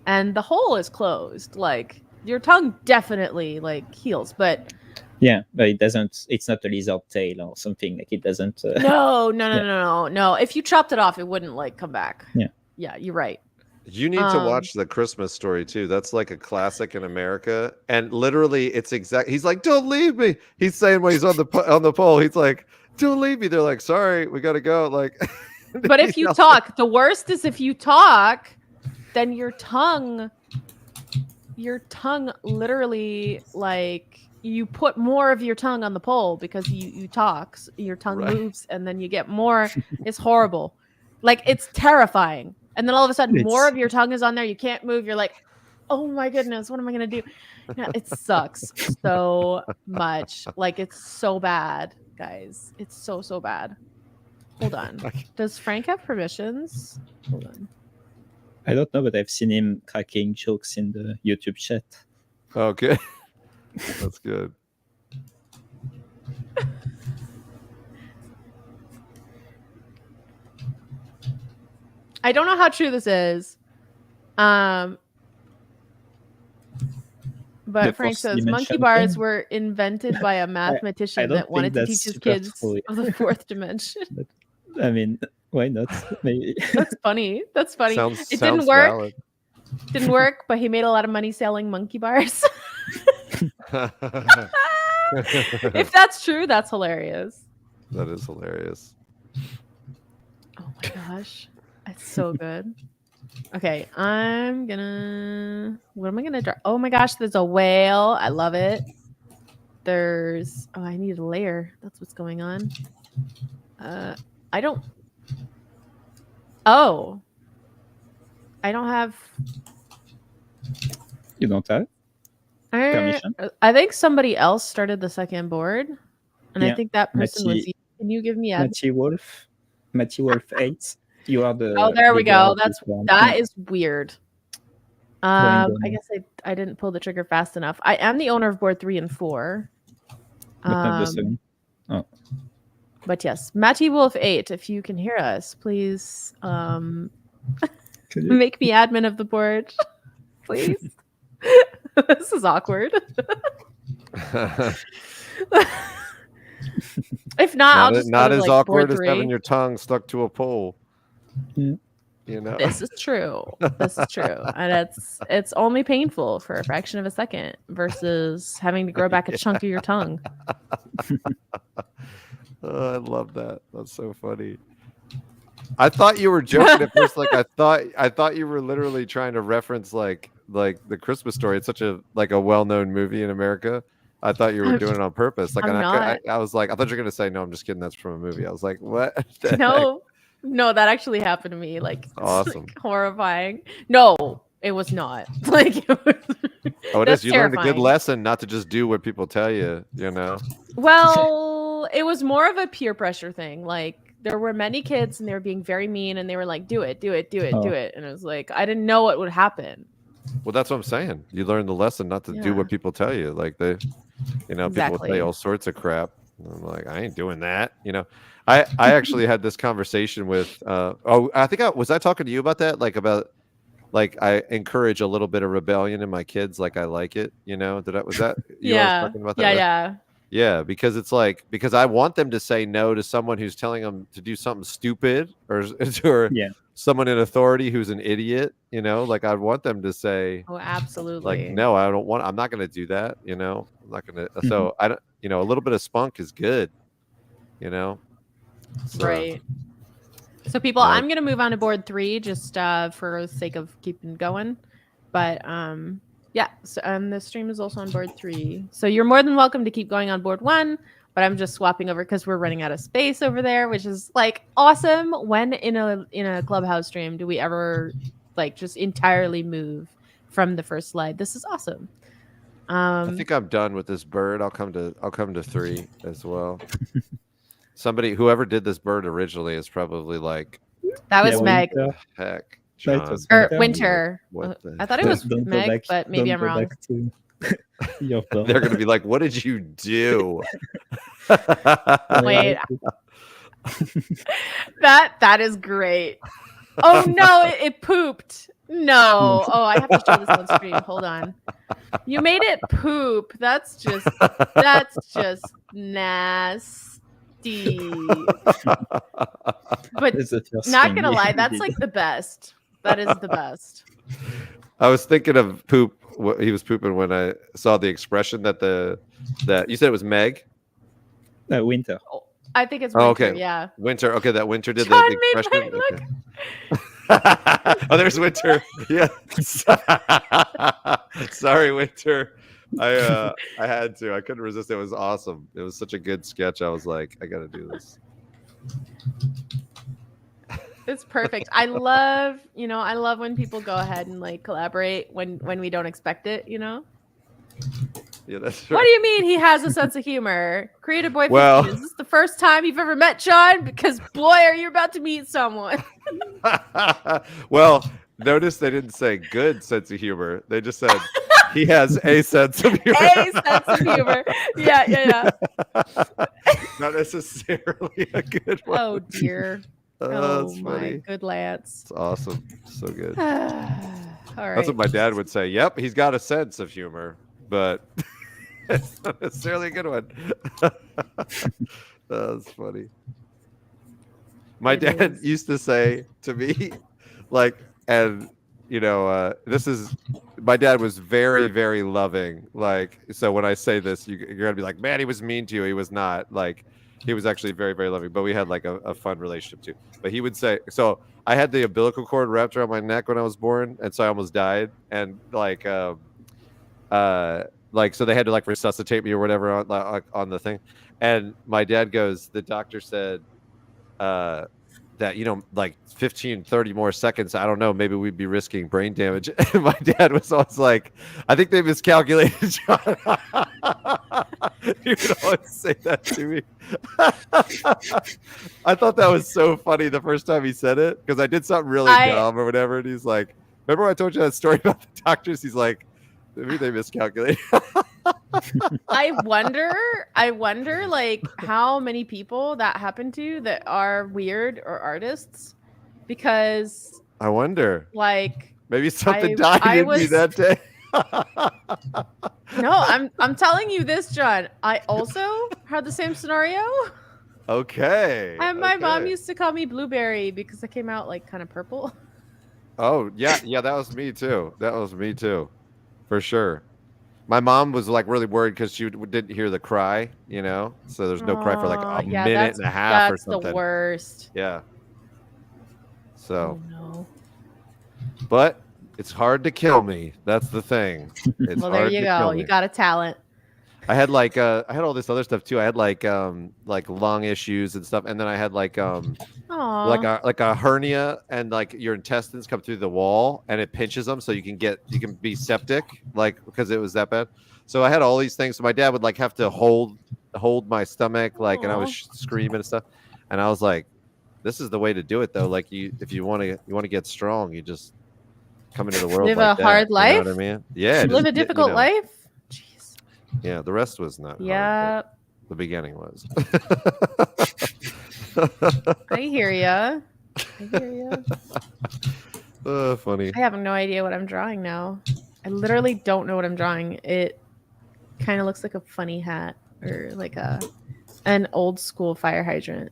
Speaker 1: and the hole is closed. Like your tongue definitely like heals, but
Speaker 2: yeah, but it doesn't. It's not a lizard tail or something. Like it doesn't.
Speaker 1: No. If you chopped it off, it wouldn't like come back. Yeah, you're right.
Speaker 3: You need to watch The Christmas Story too. That's like a classic in America, and literally, it's exact. He's like, "Don't leave me." He's saying when he's on the pole, he's like, "Don't leave me." They're like, "Sorry, we gotta go." Like,
Speaker 1: but if you talk, the worst is if you talk, then your tongue literally like you put more of your tongue on the pole because you talk. Your tongue moves, and then you get more. It's horrible. Like it's terrifying. And then all of a sudden, more of your tongue is on there. You can't move. You're like, oh my goodness, what am I going to do? Yeah, it sucks so much. Like, it's so bad, guys. It's so bad. Hold on. Does Frank have permissions? Hold on.
Speaker 2: I don't know, but I've seen him cracking jokes in the YouTube chat.
Speaker 3: Okay. That's good.
Speaker 1: I don't know how true this is. But Frank says monkey bars were invented by a mathematician that wanted to teach his kids of the fourth dimension.
Speaker 2: But, I mean, why not? Maybe.
Speaker 1: That's funny.
Speaker 3: Sounds
Speaker 1: didn't work.
Speaker 3: Valid.
Speaker 1: Didn't work, but he made a lot of money selling monkey bars. If that's true, that's hilarious.
Speaker 3: That is hilarious.
Speaker 1: Oh my gosh. It's so good. Okay, what am I gonna draw? Oh my gosh, there's a whale. I love it. I need a layer. That's what's going on. I don't have.
Speaker 2: You don't have permission?
Speaker 1: I think somebody else started the second board, and I think that person was you. Can you give me a
Speaker 2: Matty Wolf 8? You are the.
Speaker 1: Oh, there we go. That is weird. I guess I didn't pull the trigger fast enough. I am the owner of board 3 and 4.
Speaker 2: But not the second. Oh.
Speaker 1: But yes, Matty Wolf 8. If you can hear us, please make me admin of the board, please. This is awkward. If not, I'll just
Speaker 3: not as
Speaker 1: like
Speaker 3: awkward as having your tongue stuck to a pole.
Speaker 2: Yeah.
Speaker 3: You know,
Speaker 1: this is true. And it's only painful for a fraction of a second versus having to grow back a chunk of your tongue.
Speaker 3: I love that. That's so funny. I thought you were joking at first. Like I thought you were literally trying to reference like The Christmas Story. It's such a well-known movie in America. I thought you were doing it on purpose. Like I was like, I thought you were gonna say no. I'm just kidding. That's from a movie. I was like, what?
Speaker 1: No, that actually happened to me. Like,
Speaker 3: awesome,
Speaker 1: like, horrifying. No, it was not. Like, it
Speaker 3: is. You learned a good lesson not to just do what people tell you. You know.
Speaker 1: Well, it was more of a peer pressure thing. Like, there were many kids, and they were being very mean, and they were like, "Do it." And it was like, I didn't know what would happen.
Speaker 3: Well, that's what I'm saying. You learned the lesson not to do what people tell you. Like people will tell you all sorts of crap. And I'm like, I ain't doing that. You know. I actually had this conversation with I think was I talking to you about that? Like I encourage a little bit of rebellion in my kids, like I like it, you know. Was that you was talking about that? Yeah, because it's like because I want them to say no to someone who's telling them to do something stupid or someone in authority who's an idiot, you know, like I'd want them to say,
Speaker 1: oh, absolutely.
Speaker 3: Like, no, I'm not going to do that. You know, I'm not going to. So I don't, you know, a little bit of spunk is good, you know? So,
Speaker 1: right. So people, I'm going to move on to board 3 just for the sake of keeping going. But yeah, so the stream is also on board 3. So you're more than welcome to keep going on board 1, but I'm just swapping over because we're running out of space over there, which is like awesome. When in a Clubhouse stream do we ever like just entirely move from the first slide? This is awesome.
Speaker 3: I think I'm done with this bird. I'll come to 3 as well. Whoever did this bird originally is probably like
Speaker 1: that was Meg.
Speaker 3: Heck.
Speaker 1: Or Winter. I thought it was Meg, but maybe I'm wrong.
Speaker 3: They're going to be like, what did you do?
Speaker 1: Wait. That is great. Oh no, it pooped. No. Oh, I have to show this on screen. Hold on. You made it poop. That's just nasty. But not gonna lie, that's like the best. That is the best.
Speaker 3: I was thinking of poop. He was pooping when I saw the expression that you said it was Meg.
Speaker 2: Winter.
Speaker 1: Oh, I think it's Winter. Okay. Yeah.
Speaker 3: Winter. Okay, that Winter did
Speaker 1: John
Speaker 3: the expression.
Speaker 1: Look.
Speaker 3: Oh, there's Winter. Yeah. Sorry, Winter. I had to. I couldn't resist. It was awesome. It was such a good sketch. I was like, I got to do this.
Speaker 1: It's perfect. I love when people go ahead and like collaborate when we don't expect it,
Speaker 3: Yeah, that's right.
Speaker 1: What do you mean he has a sense of humor? Creative Boy 15,
Speaker 3: well,
Speaker 1: is this the first time you've ever met John? Because boy, are you about to meet someone.
Speaker 3: Well, notice they didn't say good sense of humor. They just said he has a sense of humor.
Speaker 1: A sense of humor. Yeah.
Speaker 3: Not necessarily a good one.
Speaker 1: Oh dear.
Speaker 3: Oh
Speaker 1: my good Lance.
Speaker 3: It's awesome. So good.
Speaker 1: All right.
Speaker 3: That's what my dad would say. Yep, he's got a sense of humor, but it's not necessarily a good one. That's funny. My dad used to say to me, like, and this is, my dad was very, very loving. Like, so when I say this, you're gonna be like, man, he was mean to you. He was not. Like, he was actually very, very loving, but we had like a fun relationship too. But he would say, so I had the umbilical cord wrapped around my neck when I was born, and so I almost died. And so they had to like resuscitate me or whatever on the thing. And my dad goes, the doctor said that, like 15, 30 more seconds, I don't know, maybe we'd be risking brain damage. And my dad was always like, I think they miscalculated, John. He would always say that to me. I thought that was so funny the first time he said it, because I did something really dumb or whatever. And he's like, remember when I told you that story about the doctors? He's like, maybe they miscalculated.
Speaker 1: I wonder like how many people that happened to that are weird or artists, because
Speaker 3: I wonder,
Speaker 1: like,
Speaker 3: maybe something died in me that day.
Speaker 1: No, I'm telling you this, John. I also had the same scenario.
Speaker 3: Okay.
Speaker 1: And my mom used to call me Blueberry because I came out like kind of purple.
Speaker 3: Oh, yeah, that was me too. For sure. My mom was like really worried because she didn't hear the cry, so there's no cry for like a minute and a half or something.
Speaker 1: That's the worst.
Speaker 3: Yeah. So.
Speaker 1: Oh, no.
Speaker 3: But it's hard to kill me. That's the thing.
Speaker 1: Well, there you go. You got a talent.
Speaker 3: I had I had all this other stuff too. I had like lung issues and stuff, and then I had like a hernia, and like your intestines come through the wall and it pinches them, so you can be septic, like, because it was that bad. So I had all these things. So my dad would like have to hold my stomach, like, and I was screaming and stuff, and I was like, this is the way to do it though. Like, if you want to get strong, you just come into the world,
Speaker 1: live
Speaker 3: like
Speaker 1: a hard life.
Speaker 3: You know what I mean? Yeah.
Speaker 1: Live a difficult life. Jeez.
Speaker 3: Yeah, the rest was not.
Speaker 1: Yeah.
Speaker 3: Hard, the beginning was.
Speaker 1: I hear ya.
Speaker 3: Funny.
Speaker 1: I have no idea what I'm drawing now. I literally don't know what I'm drawing. It kind of looks like a funny hat or like an old school fire hydrant.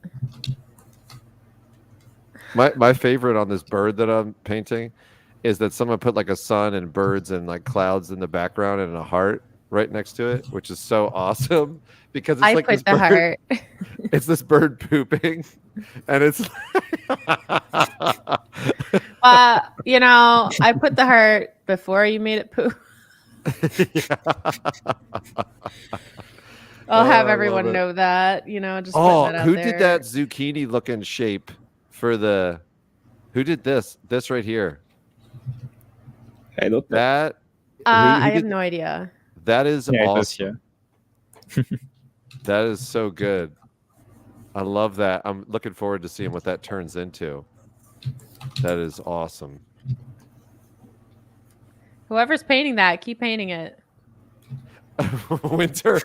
Speaker 3: My favorite on this bird that I'm painting is that someone put like a sun and birds and like clouds in the background and a heart right next to it, which is so awesome because it's like
Speaker 1: put the heart.
Speaker 3: It's this bird pooping, and it's.
Speaker 1: I put the heart before you made it poop. I'll have everyone know that. Just put that out
Speaker 3: who
Speaker 1: there.
Speaker 3: did that zucchini looking shape for the? Who did this? This right here.
Speaker 2: I don't know.
Speaker 3: That.
Speaker 1: I have no idea.
Speaker 3: That is awesome. That is so good. I love that. I'm looking forward to seeing what that turns into. That is awesome.
Speaker 1: Whoever's painting that, keep painting it.
Speaker 3: Winter.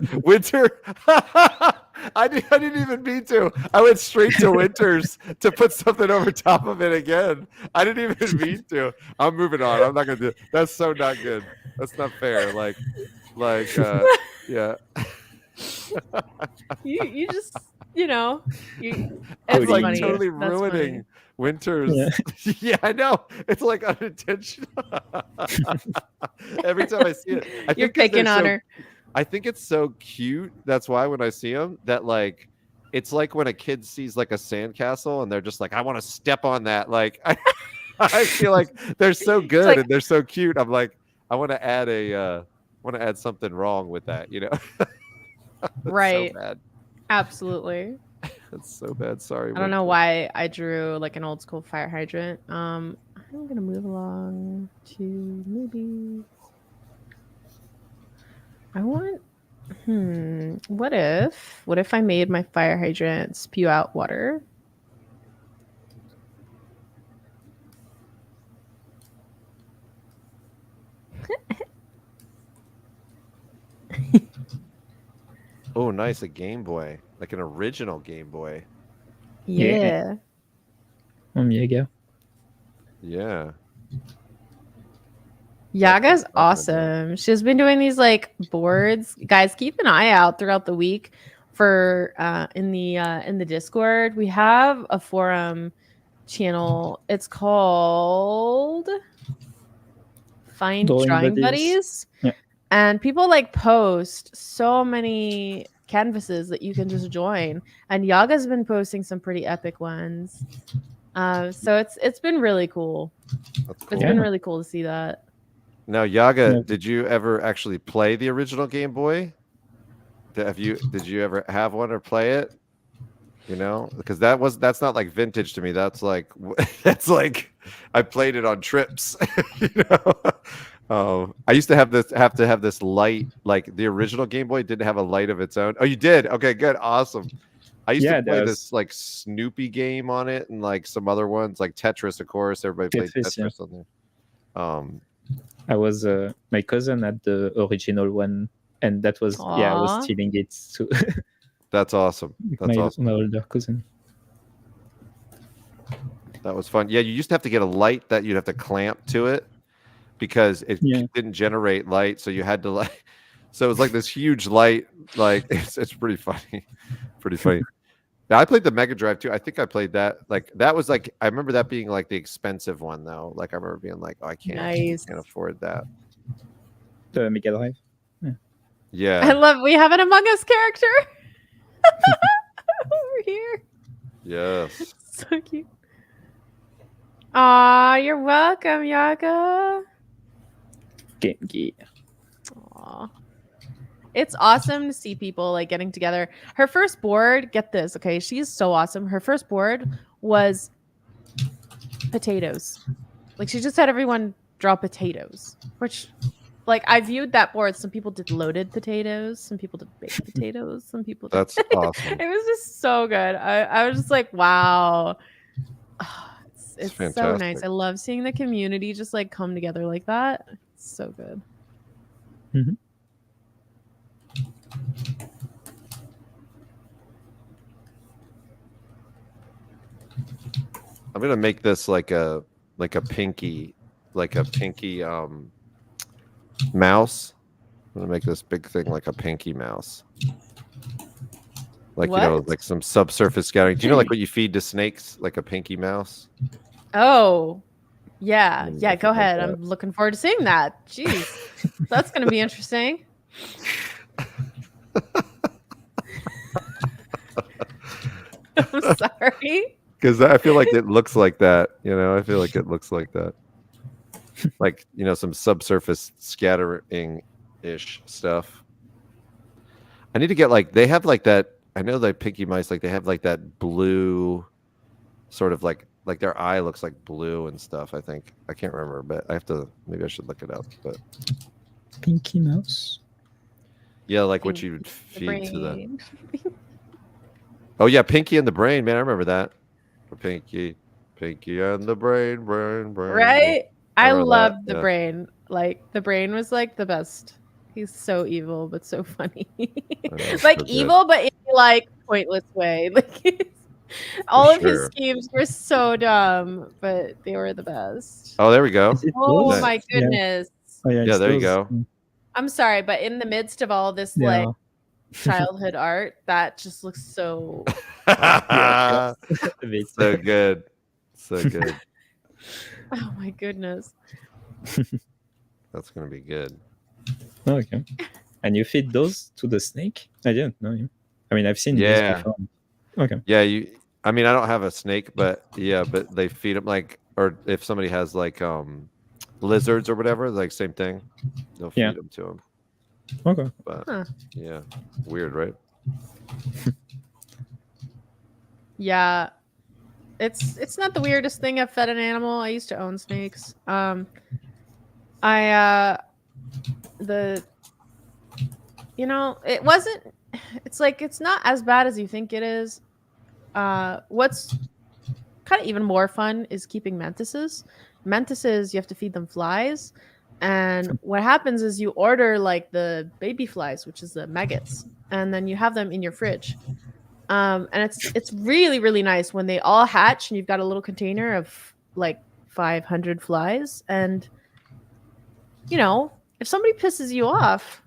Speaker 3: I didn't even mean to. I went straight to Winters to put something over top of it again. I didn't even mean to. I'm moving on. I'm not gonna do. That's so not good. That's not fair. Yeah.
Speaker 1: You just it's
Speaker 3: like
Speaker 1: funny.
Speaker 3: totally
Speaker 1: That's
Speaker 3: ruining
Speaker 1: funny.
Speaker 3: Winters. Yeah, I know. It's like unintentional. Every time I see it,
Speaker 1: You're picking on her.
Speaker 3: I think it's so cute. That's why when I see them, that like, it's like when a kid sees like a sandcastle and they're just like, I want to step on that. Like, I feel like they're so good like, and they're so cute. I'm like, I want to add something wrong with that, you know?
Speaker 1: Right.
Speaker 3: So bad.
Speaker 1: Absolutely.
Speaker 3: That's so bad. Sorry.
Speaker 1: I don't know why I drew like an old school fire hydrant. I'm gonna move along to maybe. I want. What if I made my fire hydrant spew out water?
Speaker 3: Oh, nice. A Game Boy. Like an original Game Boy.
Speaker 1: Yeah.
Speaker 2: Yaga.
Speaker 3: Yeah.
Speaker 1: Yaga's awesome. She's been doing these like boards. Guys, keep an eye out throughout the week for in the Discord. We have a forum channel. It's called Find Drawing Buddies.
Speaker 2: Yeah.
Speaker 1: And people like post so many canvases that you can just join. And Yaga's been posting some pretty epic ones. So it's been really cool.
Speaker 3: That's cool.
Speaker 1: It's been really cool to see that.
Speaker 3: Now, Yaga, did you ever actually play the original Game Boy? Did you ever have one or play it? You know, because that's not like vintage to me. That's like I played it on trips. You know, I used to have this light. Like the original Game Boy didn't have a light of its own. Oh, you did? Okay, good, awesome. I used to play this like Snoopy game on it and like some other ones like Tetris, of course. Everybody played Tetris on there.
Speaker 2: I was my cousin had the original one, and that was I was stealing it too.
Speaker 3: That's awesome. That's awesome.
Speaker 2: My older cousin.
Speaker 3: That was fun. Yeah, you used to have to get a light that you'd have to clamp to it because it didn't generate light, so you had to like. So it was like this huge light. Like it's pretty funny, pretty funny. Now, I played the Mega Drive too. I think I played that. Like that was like I remember that being like the expensive one though. Like I remember being like, oh, I can't afford that.
Speaker 2: The Mega Drive.
Speaker 3: Yeah.
Speaker 1: I love. We have an Among Us character over here.
Speaker 3: Yes.
Speaker 1: So cute. Aw, you're welcome, Yaga.
Speaker 2: Game Gear.
Speaker 1: Aw. It's awesome to see people like getting together. Her first board, get this, okay? She's so awesome. Her first board was potatoes. Like she just had everyone draw potatoes, which like I viewed that board. Some people did loaded potatoes, some people did baked potatoes, some people did...
Speaker 3: That's awesome.
Speaker 1: It was just so good. I was just like, wow. It's so nice. I love seeing the community just like come together like that. It's so good.
Speaker 2: Mm-hmm.
Speaker 3: I'm gonna make this like a pinky mouse. I'm gonna make this big thing like a pinky mouse. Like, you know, like some subsurface scattering. Do you know like what you feed to snakes? Like a pinky mouse?
Speaker 1: Oh, yeah. Yeah, go ahead. I'm looking forward to seeing that. Jeez. That's gonna be interesting. I'm sorry.
Speaker 3: Because I feel like it looks like that, you know. I feel like it looks like that, like, you know, some subsurface scattering ish stuff. I need to get like they have like that. I know that pinky mice like they have like that blue, sort of like their eye looks like blue and stuff. I think I can't remember, but I have to. Maybe I should look it up. But
Speaker 2: pinky mouse.
Speaker 3: Yeah, like what you would feed to them. Oh yeah, Pinky and the Brain, man. I remember that. Pinky and the brain.
Speaker 1: Right? I loved the Brain. Like the Brain was like the best He's so evil, but so funny. Like evil, but in like pointless way. Like all of his schemes were so dumb, but they were the best.
Speaker 3: Oh, there we go.
Speaker 1: Oh my goodness.
Speaker 3: Yeah, there you go.
Speaker 1: I'm sorry, but in the midst of all this like childhood art, that just looks so
Speaker 3: so good. So good.
Speaker 1: Oh my goodness.
Speaker 3: That's gonna be good.
Speaker 2: Okay. And you feed those to the snake? I didn't know you. I mean, I've seen these before. Okay.
Speaker 3: Yeah, I mean, I don't have a snake, but but they feed them like, or if somebody has like lizards or whatever, like same thing, they'll feed them to them.
Speaker 2: Okay.
Speaker 3: But yeah, weird, right?
Speaker 1: Yeah, it's not the weirdest thing I've fed an animal. I used to own snakes. It wasn't. It's like it's not as bad as you think it is. What's kind of even more fun is keeping mantises. Mantises, you have to feed them flies, and what happens is you order like the baby flies, which is the maggots, and then you have them in your fridge. And it's really, really nice when they all hatch and you've got a little container of like 500 flies. And, if somebody pisses you off,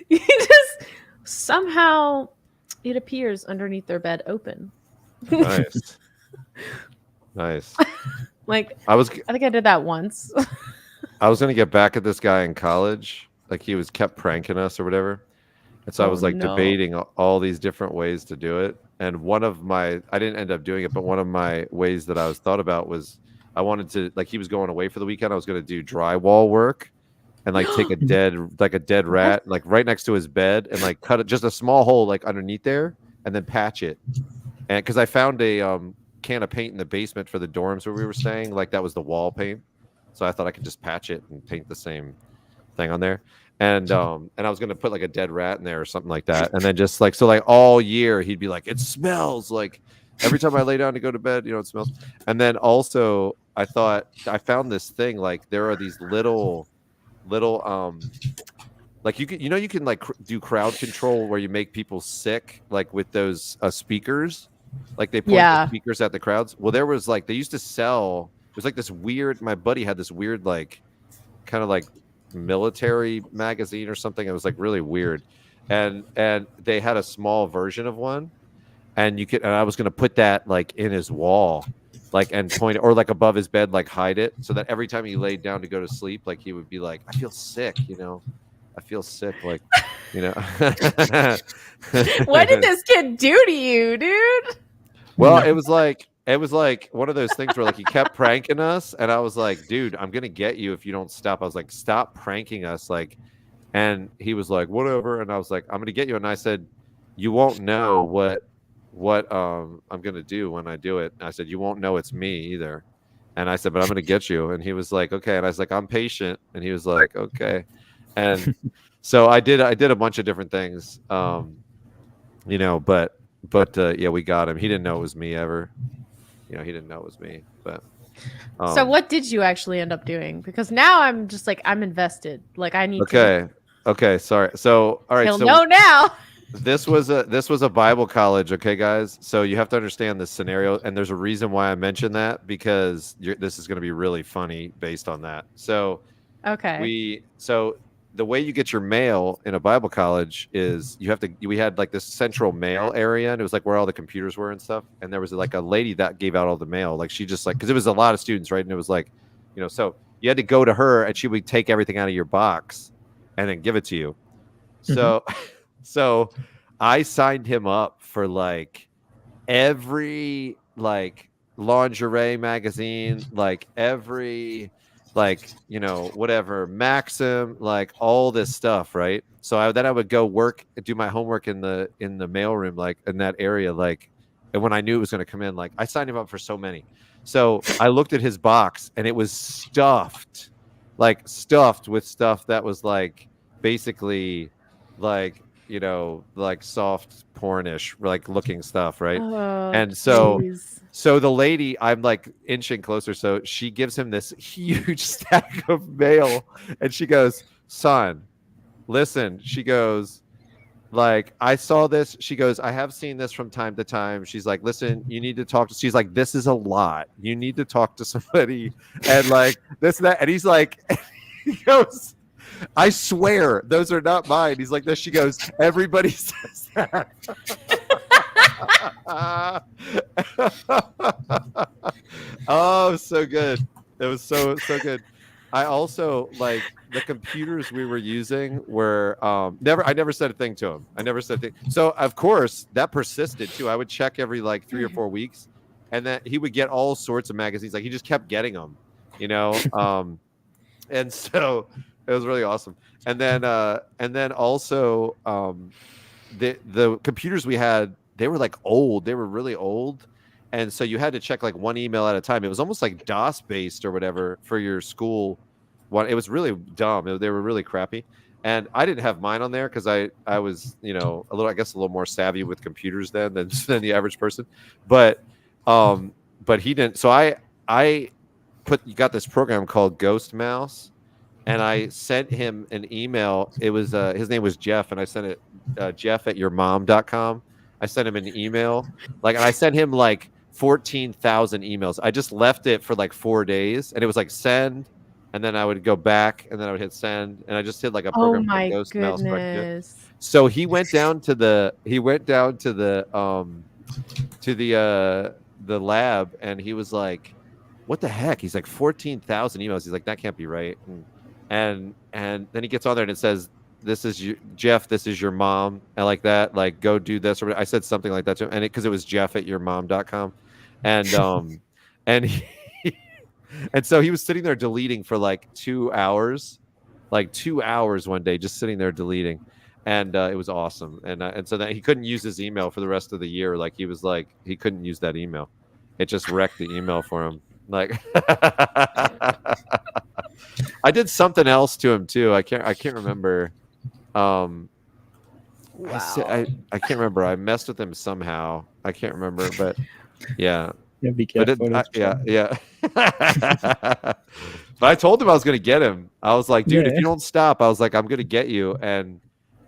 Speaker 1: you just somehow it appears underneath their bed open.
Speaker 3: Nice. Nice.
Speaker 1: Like, I think I did that once.
Speaker 3: I was going to get back at this guy in college. Like he kept pranking us or whatever. And so I was like debating all these different ways to do it. And I didn't end up doing it, but one of my ways that I was thought about was I wanted to, like, he was going away for the weekend. I was going to do drywall work and like take a dead rat, like right next to his bed and like cut it, just a small hole like underneath there and then patch it. And cause I found a can of paint in the basement for the dorms where we were staying. Like that was the wall paint. So I thought I could just patch it and paint the same thing on there. And I was gonna put like a dead rat in there or something like that, and then just like all year he'd be like, it smells like every time I lay down to go to bed, it smells. And then also I thought I found this thing, like there are these little like you can like do crowd control where you make people sick, like with those speakers, like they point the speakers at the crowds. Well, there was like they used to sell. It was like this weird. My buddy had this weird like kind of like military magazine or something. It was like really weird, and they had a small version of one, and I was gonna put that like in his wall, like and point or like above his bed, like hide it so that every time he laid down to go to sleep, like he would be like, I feel sick, I feel sick, like
Speaker 1: What did this kid do to you, dude?
Speaker 3: Well, it was like one of those things where like he kept pranking us, and I was like, dude, I'm gonna get you if you don't stop. I was like, stop pranking us, like, and he was like, whatever, and I was like, I'm gonna get you, and I said, you won't know what I'm gonna do when I do it. And I said, you won't know it's me either, and I said, but I'm gonna get you, and he was like, okay, and I was like, I'm patient, and he was like, okay, and so I did a bunch of different things, but yeah, we got him. He didn't know it was me ever. He didn't know it was me. But
Speaker 1: so what did you actually end up doing? Because now I'm just like I'm invested. Like I need
Speaker 3: to. Okay. Sorry. So all right.
Speaker 1: He'll know now.
Speaker 3: This was a Bible college. Okay, guys. So you have to understand this scenario, and there's a reason why I mentioned that because this is going to be really funny based on that. So the way you get your mail in a Bible college is we had like this central mail area, and it was like where all the computers were and stuff. And there was like a lady that gave out all the mail. Like she just like, cause it was a lot of students, right? And it was like, so you had to go to her and she would take everything out of your box and then give it to you. So I signed him up for like every like lingerie magazine, like every whatever, Maxim, like all this stuff, right? So I would go work, do my homework in the mailroom, like in that area, like, and when I knew it was going to come in, like I signed him up for so many. So I looked at his box and it was stuffed with stuff that was like basically like you know, like soft pornish like looking stuff, right?
Speaker 1: Oh,
Speaker 3: And so
Speaker 1: geez.
Speaker 3: so the lady, I'm like inching closer, so she gives him this huge stack of mail, and she goes, son, listen, she goes, like, I saw this. She goes, I have seen this from time to time. She's like, listen, you need to talk to, she's like, this is a lot. You need to talk to somebody, and like this and that. And he's like, he goes, I swear those are not mine. He's like this. She goes, everybody says that. Oh, so good. It was so good. I also like the computers we were using were I never said a thing to him. I never said a thing. So of course that persisted too. I would check every like 3 or 4 weeks, and then he would get all sorts of magazines. Like he just kept getting them, you know. And so it was really awesome. And then also the computers we had, they were like old. They were really old. And so you had to check like one email at a time. It was almost like DOS based or whatever for your school. It was really dumb. They were really crappy. And I didn't have mine on there because I was, you know, a little more savvy with computers than the average person. But he didn't. So I got this program called Ghost Mouse, and I sent him an email. It was his name was Jeff, and I sent it jeff@yourmom.com. I sent him an email, and I sent him like 14,000 emails. I just left it for like 4 days, and it was like send, and then I would go back, and then I would hit send, and I just hit like a program called Ghost Mouse. So he went down to the lab, and he was like, what the heck? He's like 14,000 emails. He's like, that can't be right. And then he gets on there and it says, this is you, Jeff, this is your mom. And like that, like go do this. Or I said something like that to him, and because it was jeff@yourmom.com. And and so he was sitting there deleting for like 2 hours, one day, just sitting there deleting. And it was awesome. And so that he couldn't use his email for the rest of the year. Like he was like, he couldn't use that email. It just wrecked the email for him. Like I did something else to him too. I can't remember.
Speaker 1: Wow.
Speaker 3: I can't remember. I messed with him somehow. I can't remember, but yeah.
Speaker 2: Yeah, be careful.
Speaker 3: Yeah. But I told him I was gonna get him. I was like, dude, if you don't stop, I was like, I'm gonna get you. And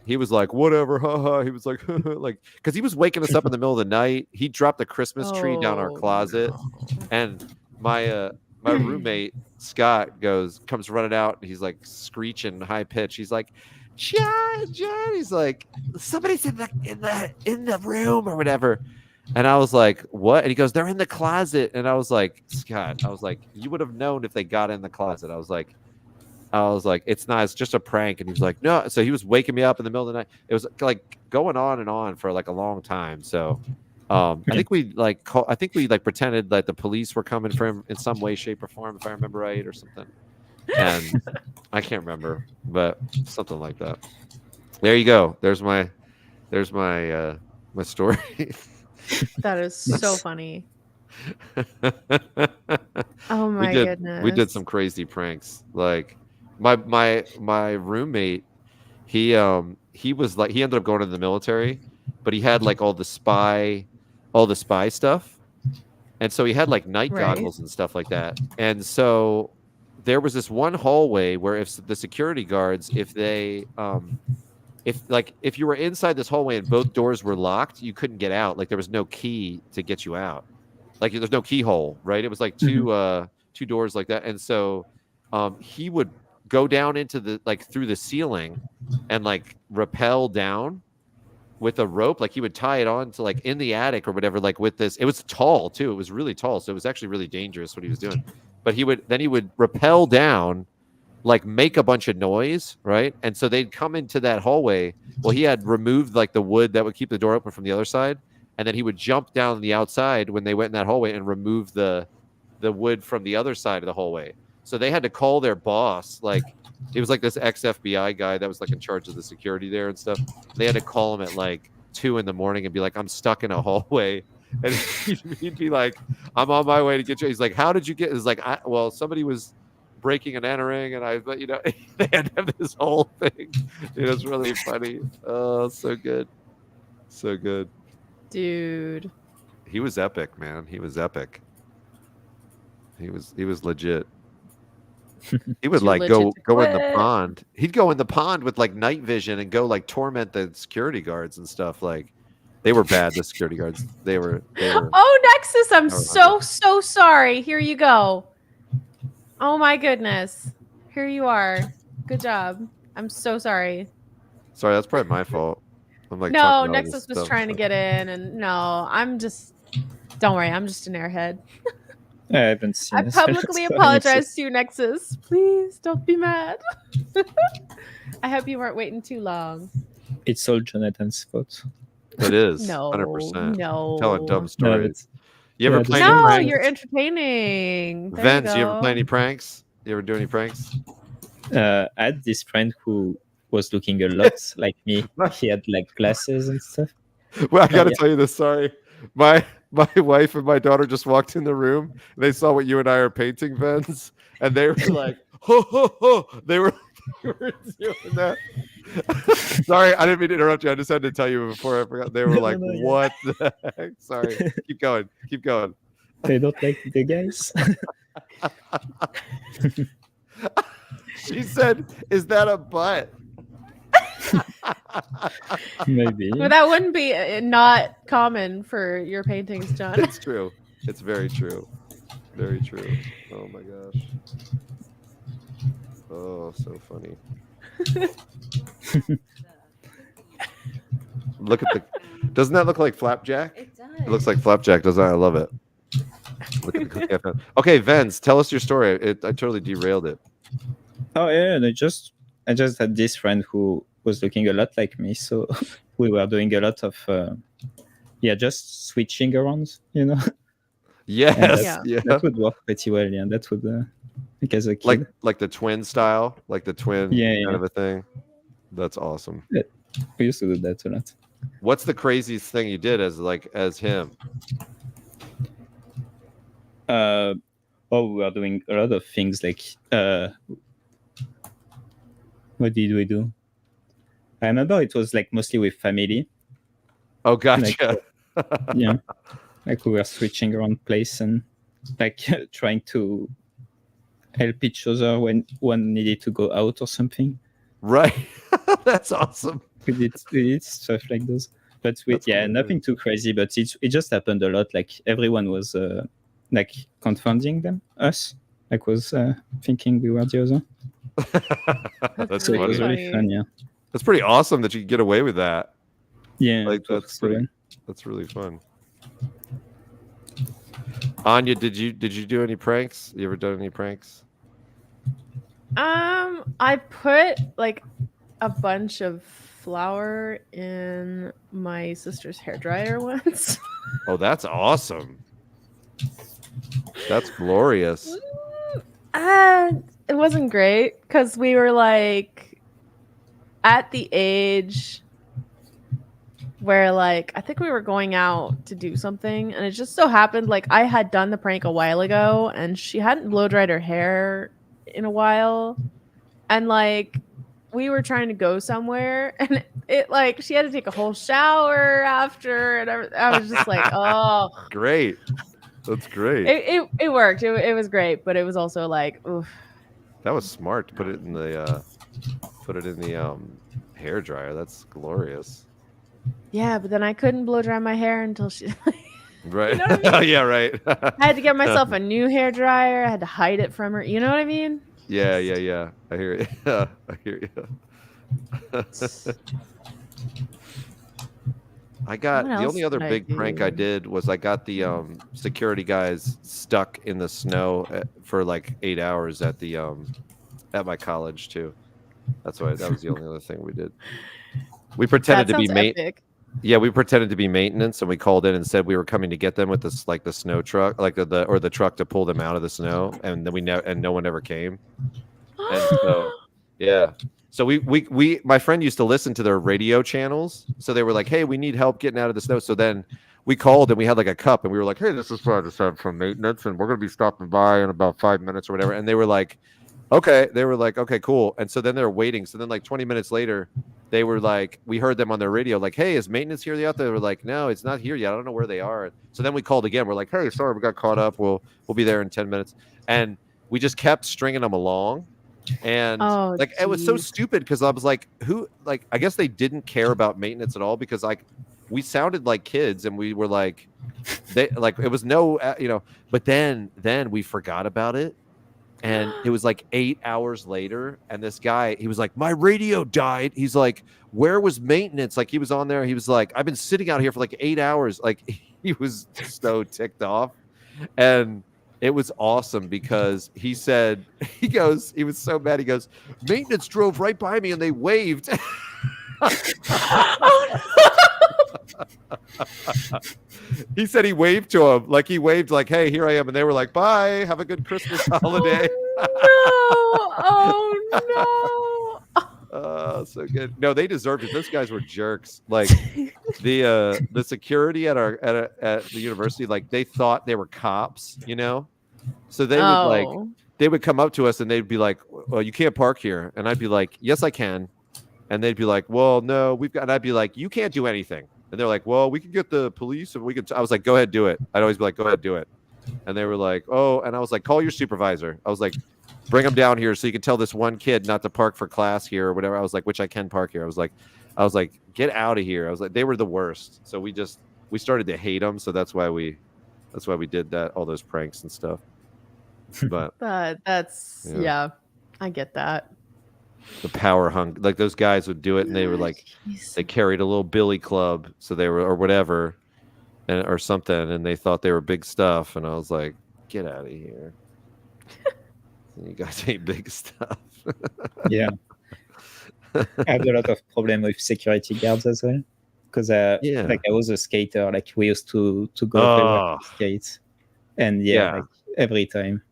Speaker 3: he was like, whatever, haha. He was like, like, because he was waking us up in the middle of the night. He dropped the Christmas tree down our closet, and my roommate Scott comes running out, and he's like screeching high pitch. He's like, John, he's like, somebody's in the room or whatever. And I was like, what? And he goes, they're in the closet. And I was like, Scott, you would have known if they got in the closet. I was like, it's not, it's just a prank. And he was like, no. So he was waking me up in the middle of the night. It was like going on and on for like a long time. So I think we pretended that the police were coming for him in some way, shape, or form, if I remember right, or something. And I can't remember, but something like that. There you go. There's my story.
Speaker 1: That is so funny. Oh my goodness.
Speaker 3: We did some crazy pranks. Like my roommate, he ended up going to the military, but he had like all the spy stuff. And so he had like night goggles and stuff like that. And so there was this one hallway where if the security guards, if you were inside this hallway and both doors were locked, you couldn't get out. Like there was no key to get you out. Like there's no keyhole, right? It was like two doors like that. And so he would go down into through the ceiling and like rappel down with a rope. Like he would tie it on to like in the attic or whatever, like with this. It was tall too. It was really tall. So it was actually really dangerous what he was doing. But he would rappel down, like make a bunch of noise, right? And so they'd come into that hallway. Well, he had removed like the wood that would keep the door open from the other side, and then he would jump down the outside when they went in that hallway and remove the wood from the other side of the hallway. So they had to call their boss. Like it was like this ex-FBI guy that was like in charge of the security there and stuff. They had to call him at like 2 a.m. and be like, I'm stuck in a hallway. And he'd be like, I'm on my way to get you. He's like, how did you get? It's like, somebody was breaking and entering, and they had to have this whole thing. It was really funny. Oh, so good. So good.
Speaker 1: Dude.
Speaker 3: He was epic, man. He was epic. He was legit. He would like go in the pond. He'd go in the pond with like night vision and go like torment the security guards and stuff. Like they were bad, the security guards. They were
Speaker 1: Oh, Nexus, I'm so sorry. Here you go. Oh my goodness. Here you are. Good job. I'm so sorry.
Speaker 3: Sorry, that's probably my fault. I'm like,
Speaker 1: no, Nexus was trying to get in, and no, don't worry, I'm just an airhead.
Speaker 2: I haven't seen
Speaker 1: I publicly apologize to you, Nexus. Please don't be mad. I hope you weren't waiting too long.
Speaker 2: It's all Jonathan's fault.
Speaker 3: It is.
Speaker 1: No,
Speaker 3: 100%.
Speaker 1: no.
Speaker 3: Telling dumb stories.
Speaker 2: No,
Speaker 3: you ever play any pranks?
Speaker 1: No, you're entertaining.
Speaker 3: Vince, you ever play any pranks? You ever do any pranks?
Speaker 2: I had this friend who was looking a lot like me. He had like glasses and stuff.
Speaker 3: Well, I gotta tell you this. Sorry, my wife and my daughter just walked in the room. And they saw what you and I are painting, Vince, and they were like, "Ho ho ho!" They were doing that. Sorry, I didn't mean to interrupt you. I just had to tell you before I forgot. They were like, "What the heck?" Sorry. Keep going. Keep going.
Speaker 2: They don't like the guys.
Speaker 3: She said, "Is that a butt?"
Speaker 2: Maybe.
Speaker 1: Well, that wouldn't be not common for your paintings, John.
Speaker 3: It's true. It's very true. Very true. Oh my gosh. Oh, so funny. Look at doesn't that look like Flapjack?
Speaker 4: It does.
Speaker 3: It looks like Flapjack, doesn't it? I love it. Look at the cookie I found. Okay, Vince, tell us your story. I totally derailed it.
Speaker 2: Oh yeah, I just had this friend who was looking a lot like me, so we were doing a lot of just switching around,
Speaker 3: Yes,
Speaker 2: that would work pretty well. Yeah, that would because a kid.
Speaker 3: like the twin style, like the twin kind of a thing. That's awesome.
Speaker 2: Yeah, we used to do that a lot.
Speaker 3: What's the craziest thing you did as him?
Speaker 2: We were doing a lot of things like what did we do? I remember it was like mostly with family.
Speaker 3: Oh, gotcha.
Speaker 2: Like, like we were switching around place and like trying to help each other when one needed to go out or something.
Speaker 3: Right. That's awesome.
Speaker 2: We did stuff like those. But nothing too crazy, but it just happened a lot. Like everyone was like confounding us. Like was thinking we were the other.
Speaker 3: That's
Speaker 2: It was really fun, yeah.
Speaker 3: That's pretty awesome that you could get away with that.
Speaker 2: Yeah.
Speaker 3: Like that's really fun. Anya, did you do any pranks? You ever done any pranks?
Speaker 1: I put like a bunch of flour in my sister's hairdryer once.
Speaker 3: Oh, that's awesome. That's glorious.
Speaker 1: It wasn't great because we were like at the age where like I think we were going out to do something, and it just so happened like I had done the prank a while ago and she hadn't blow dried her hair in a while, and like we were trying to go somewhere, and it like she had to take a whole shower after, and I was just like, oh,
Speaker 3: great. That's great.
Speaker 1: It worked. It was great, but it was also like, oof.
Speaker 3: That was smart to put it in the hair dryer. That's glorious.
Speaker 1: Yeah, but then I couldn't blow dry my hair until she.
Speaker 3: Right.
Speaker 1: You know what I mean?
Speaker 3: Yeah. Right.
Speaker 1: I had to get myself a new hair dryer. I had to hide it from her. You know what I mean?
Speaker 3: Yeah. I hear you. I hear you. I got the only other big prank I did was I got the security guys stuck in the snow for like 8 hours at my college too. That was the only other thing we did. We pretended to be we pretended to be maintenance, and we called in and said we were coming to get them with this like the snow truck, like the truck to pull them out of the snow, and then no one ever came. And so yeah. So we my friend used to listen to their radio channels. So they were like, hey, we need help getting out of the snow. So then we called and we had like a cup and we were like, hey, this is from maintenance and we're going to be stopping by in about 5 minutes or whatever. And they were like, okay. They were like, okay, cool. And so then they're waiting. So then like 20 minutes later, they were like, we heard them on their radio, like, hey, is maintenance here yet? They were like, no, it's not here yet. I don't know where they are. So then we called again. We're like, hey, sorry, we got caught up. We'll be there in 10 minutes. And we just kept stringing them along. And like, it was so stupid because I was like, I guess they didn't care about maintenance at all because like we sounded like kids and we were like, it was no, but then we forgot about it. And it was like 8 hours later. And this guy, he was like, my radio died. He's like, where was maintenance? Like he was on there. He was like, I've been sitting out here for like 8 hours. Like he was so ticked off. And it was awesome because he said, he was so mad. He goes, maintenance drove right by me and they waved. He said he waved to him, like he waved, like, "Hey, here I am," and they were like, "Bye, have a good Christmas holiday."
Speaker 1: Oh
Speaker 3: no! So good. No, they deserved it. Those guys were jerks. Like the security at the university, like they thought they were cops, So they would come up to us and they'd be like, "Well, you can't park here," and I'd be like, "Yes, I can," and they'd be like, "Well, no, we've got," and I'd be like, "You can't do anything." And they're like, well, we can get the police and we can. I was like, go ahead, do it. I'd always be like, go ahead, do it. And they were like, oh, and I was like, call your supervisor. I was like, bring him down here so you can tell this one kid not to park for class here or whatever. I was like, which I can park here. I was like, get out of here. I was like, they were the worst. So we started to hate them. So that's why we did that, all those pranks and stuff. But
Speaker 1: that's yeah, I get that.
Speaker 3: The power hung, like those guys would do it and they were like, they carried a little billy club, so they were, or whatever, or something, and they thought they were big stuff, and I was like, get out of here. You guys ain't big stuff.
Speaker 2: Yeah. I had a lot of problem with security guards as well, because like I was a skater, like we used to go to skate, and like every time.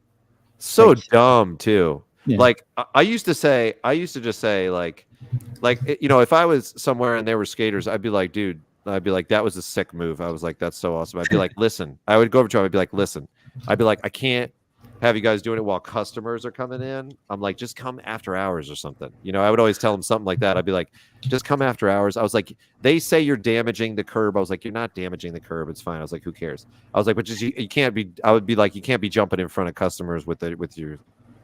Speaker 3: So like, dumb too. Yeah. Like I used to just say like, if I was somewhere and there were skaters, I'd be like, dude, that was a sick move. I was like, that's so awesome. I'd be like, listen, I would go over to him. I'd be like, listen, I can't have you guys doing it while customers are coming in. I'm like, just come after hours or something. I would always tell them something like that. I'd be like, just come after hours. I was like, they say you're damaging the curb. I was like, you're not damaging the curb. It's fine. I was like, who cares? I was like, but just you can't be. I would be like, you can't be jumping in front of customers with your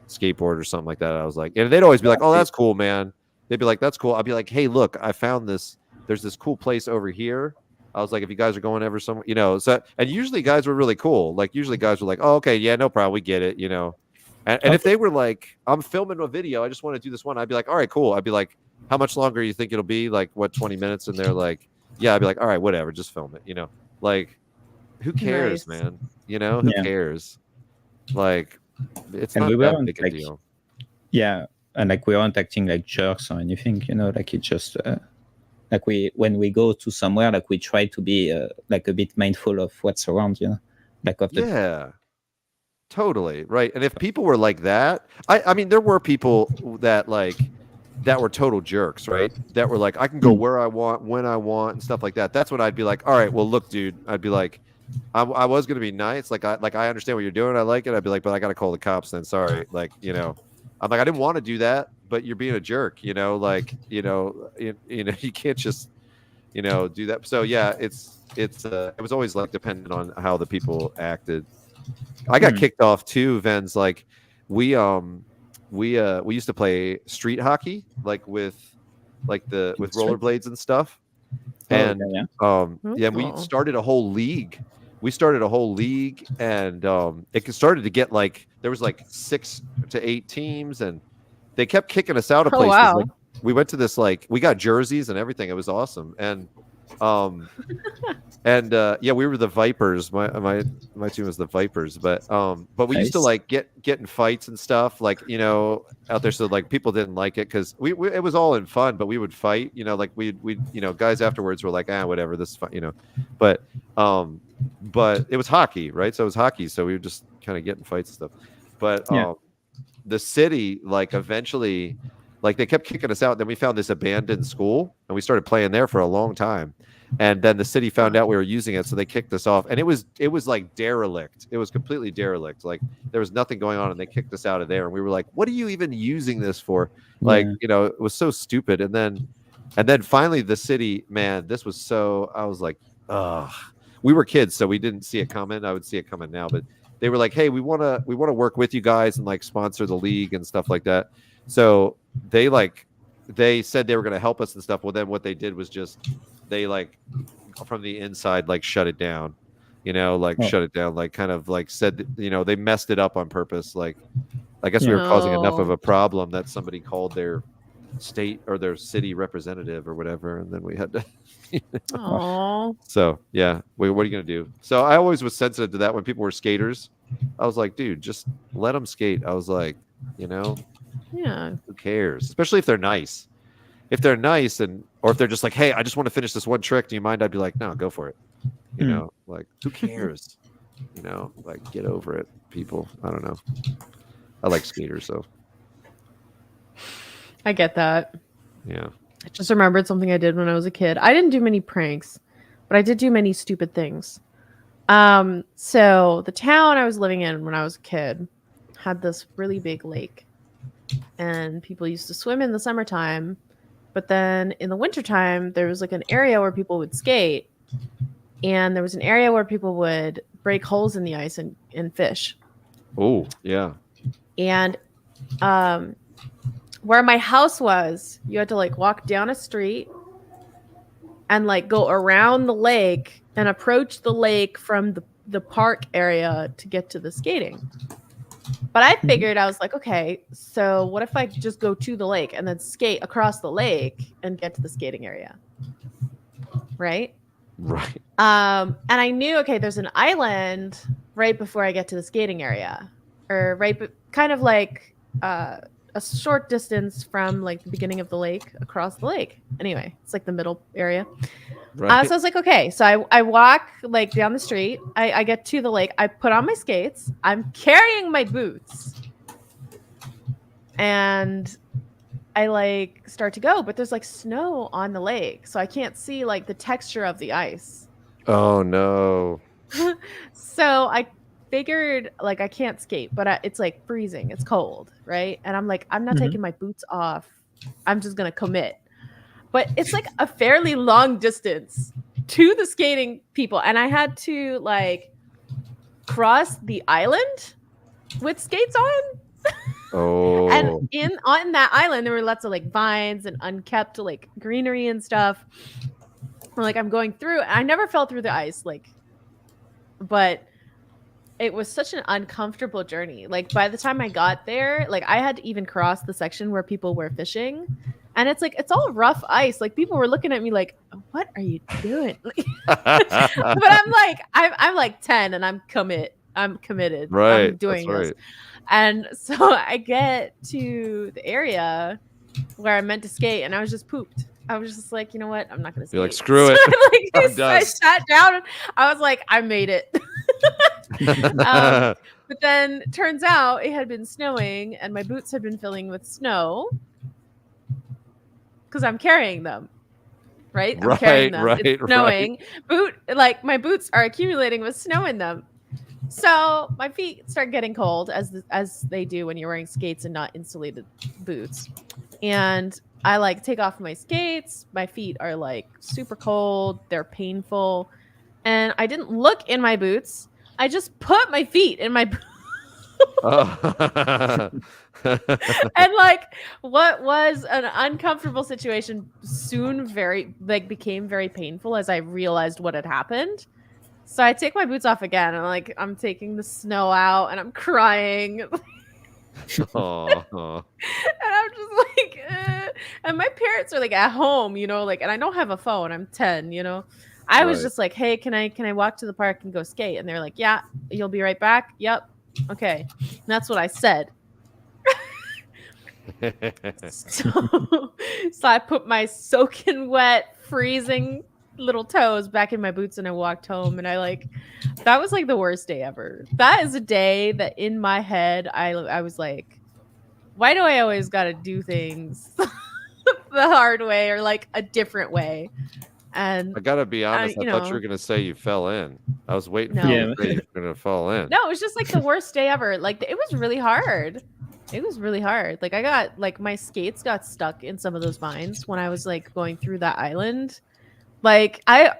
Speaker 3: skateboard or something like that. I was like, and they'd always be like, oh, that's cool, man. They'd be like, that's cool. I'd be like, hey, look, I found this. There's this cool place over here. I was like, if you guys are going ever somewhere, so, and usually guys were really cool. Like usually guys were like, oh, okay, yeah, no problem. We get it, And if they were like, I'm filming a video, I just want to do this one. I'd be like, all right, cool. I'd be like, how much longer do you think it'll be? Like, what, 20 minutes? And they're like, yeah. I'd be like, all right, whatever. Just film it, Like, who cares, man? Who cares? Like, it's not that big a deal.
Speaker 2: Yeah, and like we aren't acting like jerks or anything, like it's just like when we go to somewhere, like we try to be like a bit mindful of what's around, like of the
Speaker 3: totally right. And if people were like that, I mean, there were people that were total jerks, right? That were like, I can go where I want, when I want, and stuff like that. That's when I'd be like, all right, well, look, dude, I'd be like, I was gonna be nice, I understand what you're doing, I like it. I'd be like, but I gotta call the cops then. Sorry, I'm like, I didn't want to do that, but you're being a jerk, you can't just, do that. So yeah, it was always like dependent on how the people acted. I got kicked off too, Vens. Like we used to play street hockey, like with rollerblades and stuff. And we started a whole league. And it started to get like, there was like 6 to 8 teams, and they kept kicking us out of places.
Speaker 1: Wow.
Speaker 3: Like, we went to this, like, we got jerseys and everything. It was awesome. And we were the Vipers. My team was the Vipers, but we used to like get in fights and stuff, like, out there. So like people didn't like it because it was all in fun, but we would fight, like we guys afterwards were like, whatever, this is fun, but it was hockey, right? So it was hockey. So we would just kind of get in fights and stuff. But the city, like, eventually Like they kept kicking us out. Then we found this abandoned school and we started playing there for a long time. And then the city found out we were using it, so they kicked us off. And it was like derelict. It was completely derelict. Like there was nothing going on, and they kicked us out of there. And we were like, "What are you even using this for?" Like, you know, it was so stupid. And then finally, the city, man, this was so. I was like, ugh. We were kids, so we didn't see it coming. I would see it coming now, but they were like, "Hey, we wanna work with you guys and like sponsor the league and stuff like that." So they said they were gonna help us and stuff. Well, then what they did was just they like from the inside like shut it down, you know, like shut it down, like kind of like said, you know, they messed it up on purpose. Like I guess we were causing enough of a problem that somebody called their state or their city representative or whatever, and then we had to. So yeah, what are you gonna do? So I always was sensitive to that when people were skaters. I was like, dude, just let them skate. I was like, you know, who cares? Especially if they're nice. If they're nice or if they're just like, hey, I just want to finish this one trick. Do you mind? I'd be like, no, go for it. You know, like who cares? You know, like get over it, people. I don't know. I like skaters, so
Speaker 1: I get that.
Speaker 3: Yeah.
Speaker 1: I just remembered something I did when I was a kid. I didn't do many pranks, but I did do many stupid things. So the town I was living in when I was a kid had this really big lake, and people used to swim in the summertime. But then in the wintertime, there was like an area where people would skate, and there was an area where people would break holes in the ice and fish.
Speaker 3: Oh, yeah.
Speaker 1: And where my house was, you had to like walk down a street and like go around the lake and approach the lake from the park area to get to the skating. But I figured, I was like, okay, so what if I just go to the lake and then skate across the lake and get to the skating area? Right?
Speaker 3: Right.
Speaker 1: And I knew, okay, there's an island right before I get to the skating area, or kind of like a short distance from like the beginning of the lake across the lake. Anyway, it's like the middle area. Right. So I was like, okay, so I walk like down the street. I get to the lake. I put on my skates. I'm carrying my boots. And I like start to go, but there's like snow on the lake. So I can't see like the texture of the ice.
Speaker 3: Oh, no.
Speaker 1: So I figured like I can't skate, but it's like freezing. It's cold, right? And I'm like, I'm not taking my boots off. I'm just going to commit. But it's like a fairly long distance to the skating people. And I had to like cross the island with skates on.
Speaker 3: Oh.
Speaker 1: And on that island, there were lots of like vines and unkept like greenery and stuff. Or, like I'm going through, I never fell through the ice, like, but it was such an uncomfortable journey. Like by the time I got there, like I had to even cross the section where people were fishing. And it's like, it's all rough ice. Like people were looking at me like, what are you doing? But I'm like 10 and I'm committed.
Speaker 3: Right.
Speaker 1: I'm doing
Speaker 3: That's
Speaker 1: this.
Speaker 3: right.
Speaker 1: And so I get to the area where I meant to skate and I was just pooped. I was just like, you know what? I'm not going to skate.
Speaker 3: You're like, screw it.
Speaker 1: So I sat down. I was like, I made it. But then turns out it had been snowing and my boots had been filling with snow. Because I'm carrying them, right? I'm carrying them. It's snowing. Like my boots are accumulating with snow in them. So my feet start getting cold as they do when you're wearing skates and not insulated boots. And I like take off my skates. My feet are like super cold. They're painful. And I didn't look in my boots. I just put my feet in my boots. And like what was an uncomfortable situation soon became very painful as I realized what had happened. So I take my boots off again and like I'm taking the snow out and I'm crying. And I'm just like and my parents are like at home, you know, like, and I don't have a phone. I'm 10, you know. I was just like, hey, can I walk to the park and go skate? And they're like, yeah, you'll be right back. Yep. Okay. And that's what I said. So I put my soaking wet, freezing little toes back in my boots and I walked home, and that was like the worst day ever. That is a day that in my head I was like, why do I always got to do things the hard way or like a different way? And
Speaker 3: I gotta be honest, I thought you were gonna say you fell in. I was waiting for you to say you're gonna fall in.
Speaker 1: No, it was just like the worst day ever. Like it was really hard. It was really hard. Like I got like my skates got stuck in some of those vines when I was like going through that island. Like to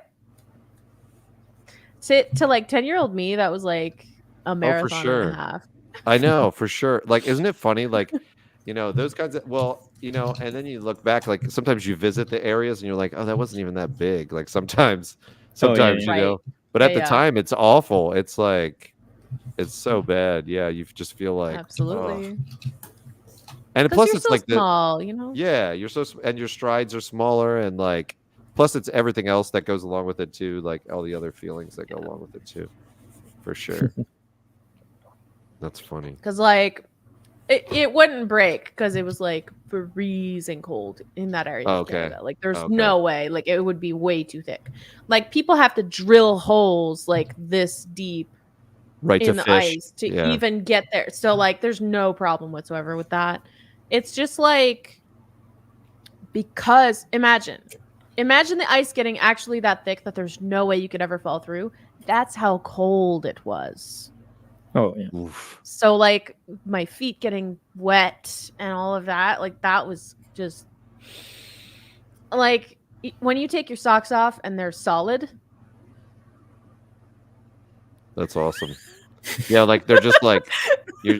Speaker 1: like 10-year-old me, that was like a marathon and a half.
Speaker 3: I know, for sure. Like, isn't it funny? Like, you know, those kinds of, well, you know, and then you look back, like sometimes you visit the areas and you're like, oh, that wasn't even that big. Like sometimes, you know, but at the time it's awful. It's like, it's so bad. Yeah. You just feel like,
Speaker 1: absolutely.
Speaker 3: And plus it's so like
Speaker 1: small, you know?
Speaker 3: Yeah. You're so, and your strides are smaller and like, plus it's everything else that goes along with it too. Like all the other feelings that go along with it too. For sure. That's funny.
Speaker 1: Because like it wouldn't break because it was like freezing cold in that area.
Speaker 3: Okay.
Speaker 1: Like there's no way. Like it would be way too thick. Like people have to drill holes like this deep in the ice to even get there. So like there's no problem whatsoever with that. It's just like because imagine the ice getting actually that thick that there's no way you could ever fall through. That's how cold it was.
Speaker 2: Oh yeah.
Speaker 3: Oof.
Speaker 1: So like my feet getting wet and all of that, like that was just like when you take your socks off and they're solid.
Speaker 3: That's awesome. Yeah, like they're just like they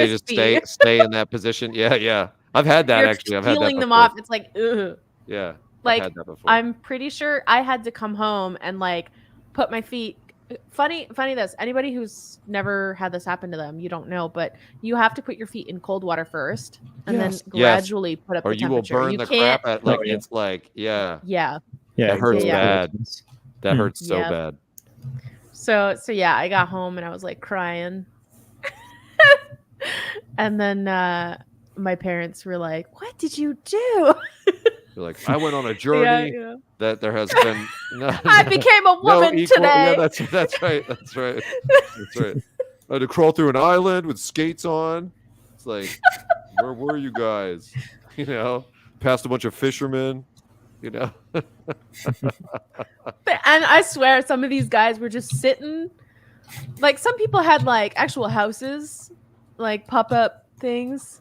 Speaker 3: just stay in that position. Yeah. I've had that actually. I've had that
Speaker 1: peeling them off. It's like ugh.
Speaker 3: Yeah.
Speaker 1: Like I've had that before. I'm pretty sure I had to come home and like put my feet funny this anybody who's never had this happen to them, you don't know, but you have to put your feet in cold water first and then gradually put up the temperature.
Speaker 3: Or you will burn the crap at like it's like
Speaker 1: yeah
Speaker 3: that hurts bad. That hurts so bad.
Speaker 1: So yeah, I got home and I was like crying. And then my parents were like, what did you do?
Speaker 3: You're like, I went on a journey that there has been.
Speaker 1: I became a woman today.
Speaker 3: Yeah, that's right. I had to crawl through an island with skates on. It's like, where were you guys? You know, past a bunch of fishermen. You know.
Speaker 1: And I swear, some of these guys were just sitting. Like some people had like actual houses, like pop-up things,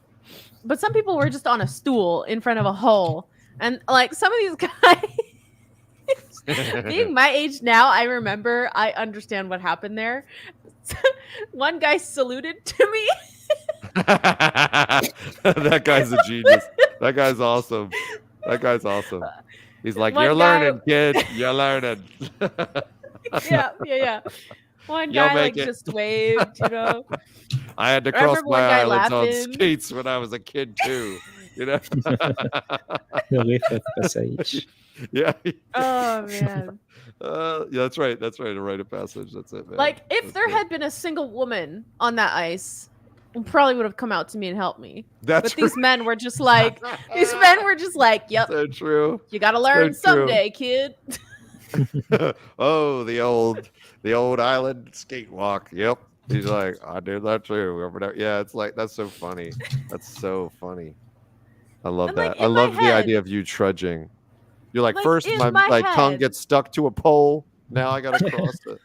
Speaker 1: but some people were just on a stool in front of a hole. And like some of these guys, being my age now, I understand what happened there. One guy saluted to me.
Speaker 3: That guy's a genius. That guy's awesome. He's like, you're learning, kid. You're learning.
Speaker 1: Yeah. One guy like just waved, you know.
Speaker 3: I had to cross my islands on skates when I was a kid too. You know. Yeah.
Speaker 1: Oh man.
Speaker 3: Yeah, that's right. That's right. A rite of passage. That's it, man.
Speaker 1: Like if there had been a single woman on that ice, probably would have come out to me and helped me. These men were just like, yep.
Speaker 3: So true.
Speaker 1: You got to learn someday, kid.
Speaker 3: Oh, the old island skate walk. Yep. He's like, I did that too. Yeah, it's like that's so funny. That's so funny. I love that. I love the idea of you trudging. You're like first my tongue gets stuck to a pole. Now I gotta cross it.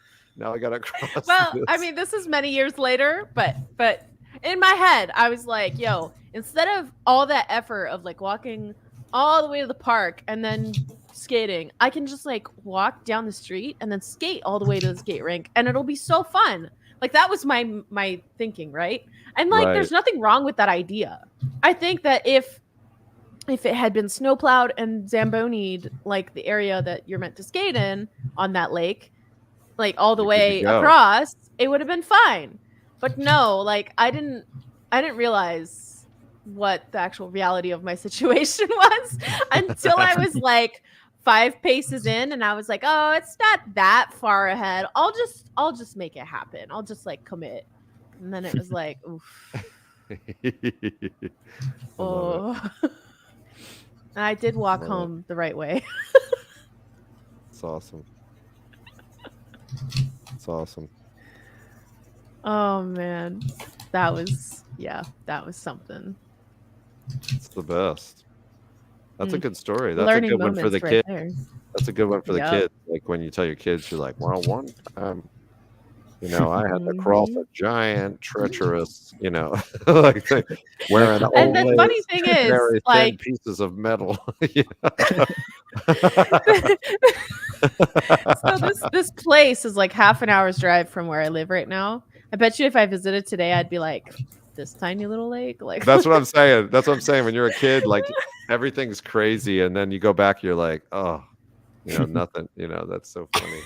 Speaker 1: Well, I mean, this is many years later, but in my head, I was like, yo, instead of all that effort of like walking all the way to the park and then skating, I can just like walk down the street and then skate all the way to the skate rink, and it'll be so fun. Like that was my thinking, right? And like, there's nothing wrong with that idea. I think that if it had been snowplowed and zambonied like the area that you're meant to skate in on that lake, like all the way across, it would have been fine. But no, like I didn't realize what the actual reality of my situation was until I was like 5 paces in, and I was like, oh, it's not that far ahead. I'll just make it happen. I'll just like commit. And then it was like, oof. Oh. And I did walk home the right way.
Speaker 3: It's awesome. It's awesome.
Speaker 1: Oh man, that was something.
Speaker 3: It's the best. That's a good story. That's
Speaker 1: Learning
Speaker 3: a good one for the
Speaker 1: right
Speaker 3: kid. That's a good one for the kids. Like when you tell your kids, you're like, well, one time, I had to cross a giant, treacherous, like wearing
Speaker 1: and the funny thing is,
Speaker 3: very
Speaker 1: like,
Speaker 3: thin pieces of metal.
Speaker 1: So this place is like half an hour's drive from where I live right now. I bet you if I visited today, I'd be like, this tiny little lake. Like,
Speaker 3: that's what I'm saying. That's what I'm saying. When you're a kid, like everything's crazy, and then you go back, you're like, oh, nothing. That's so funny.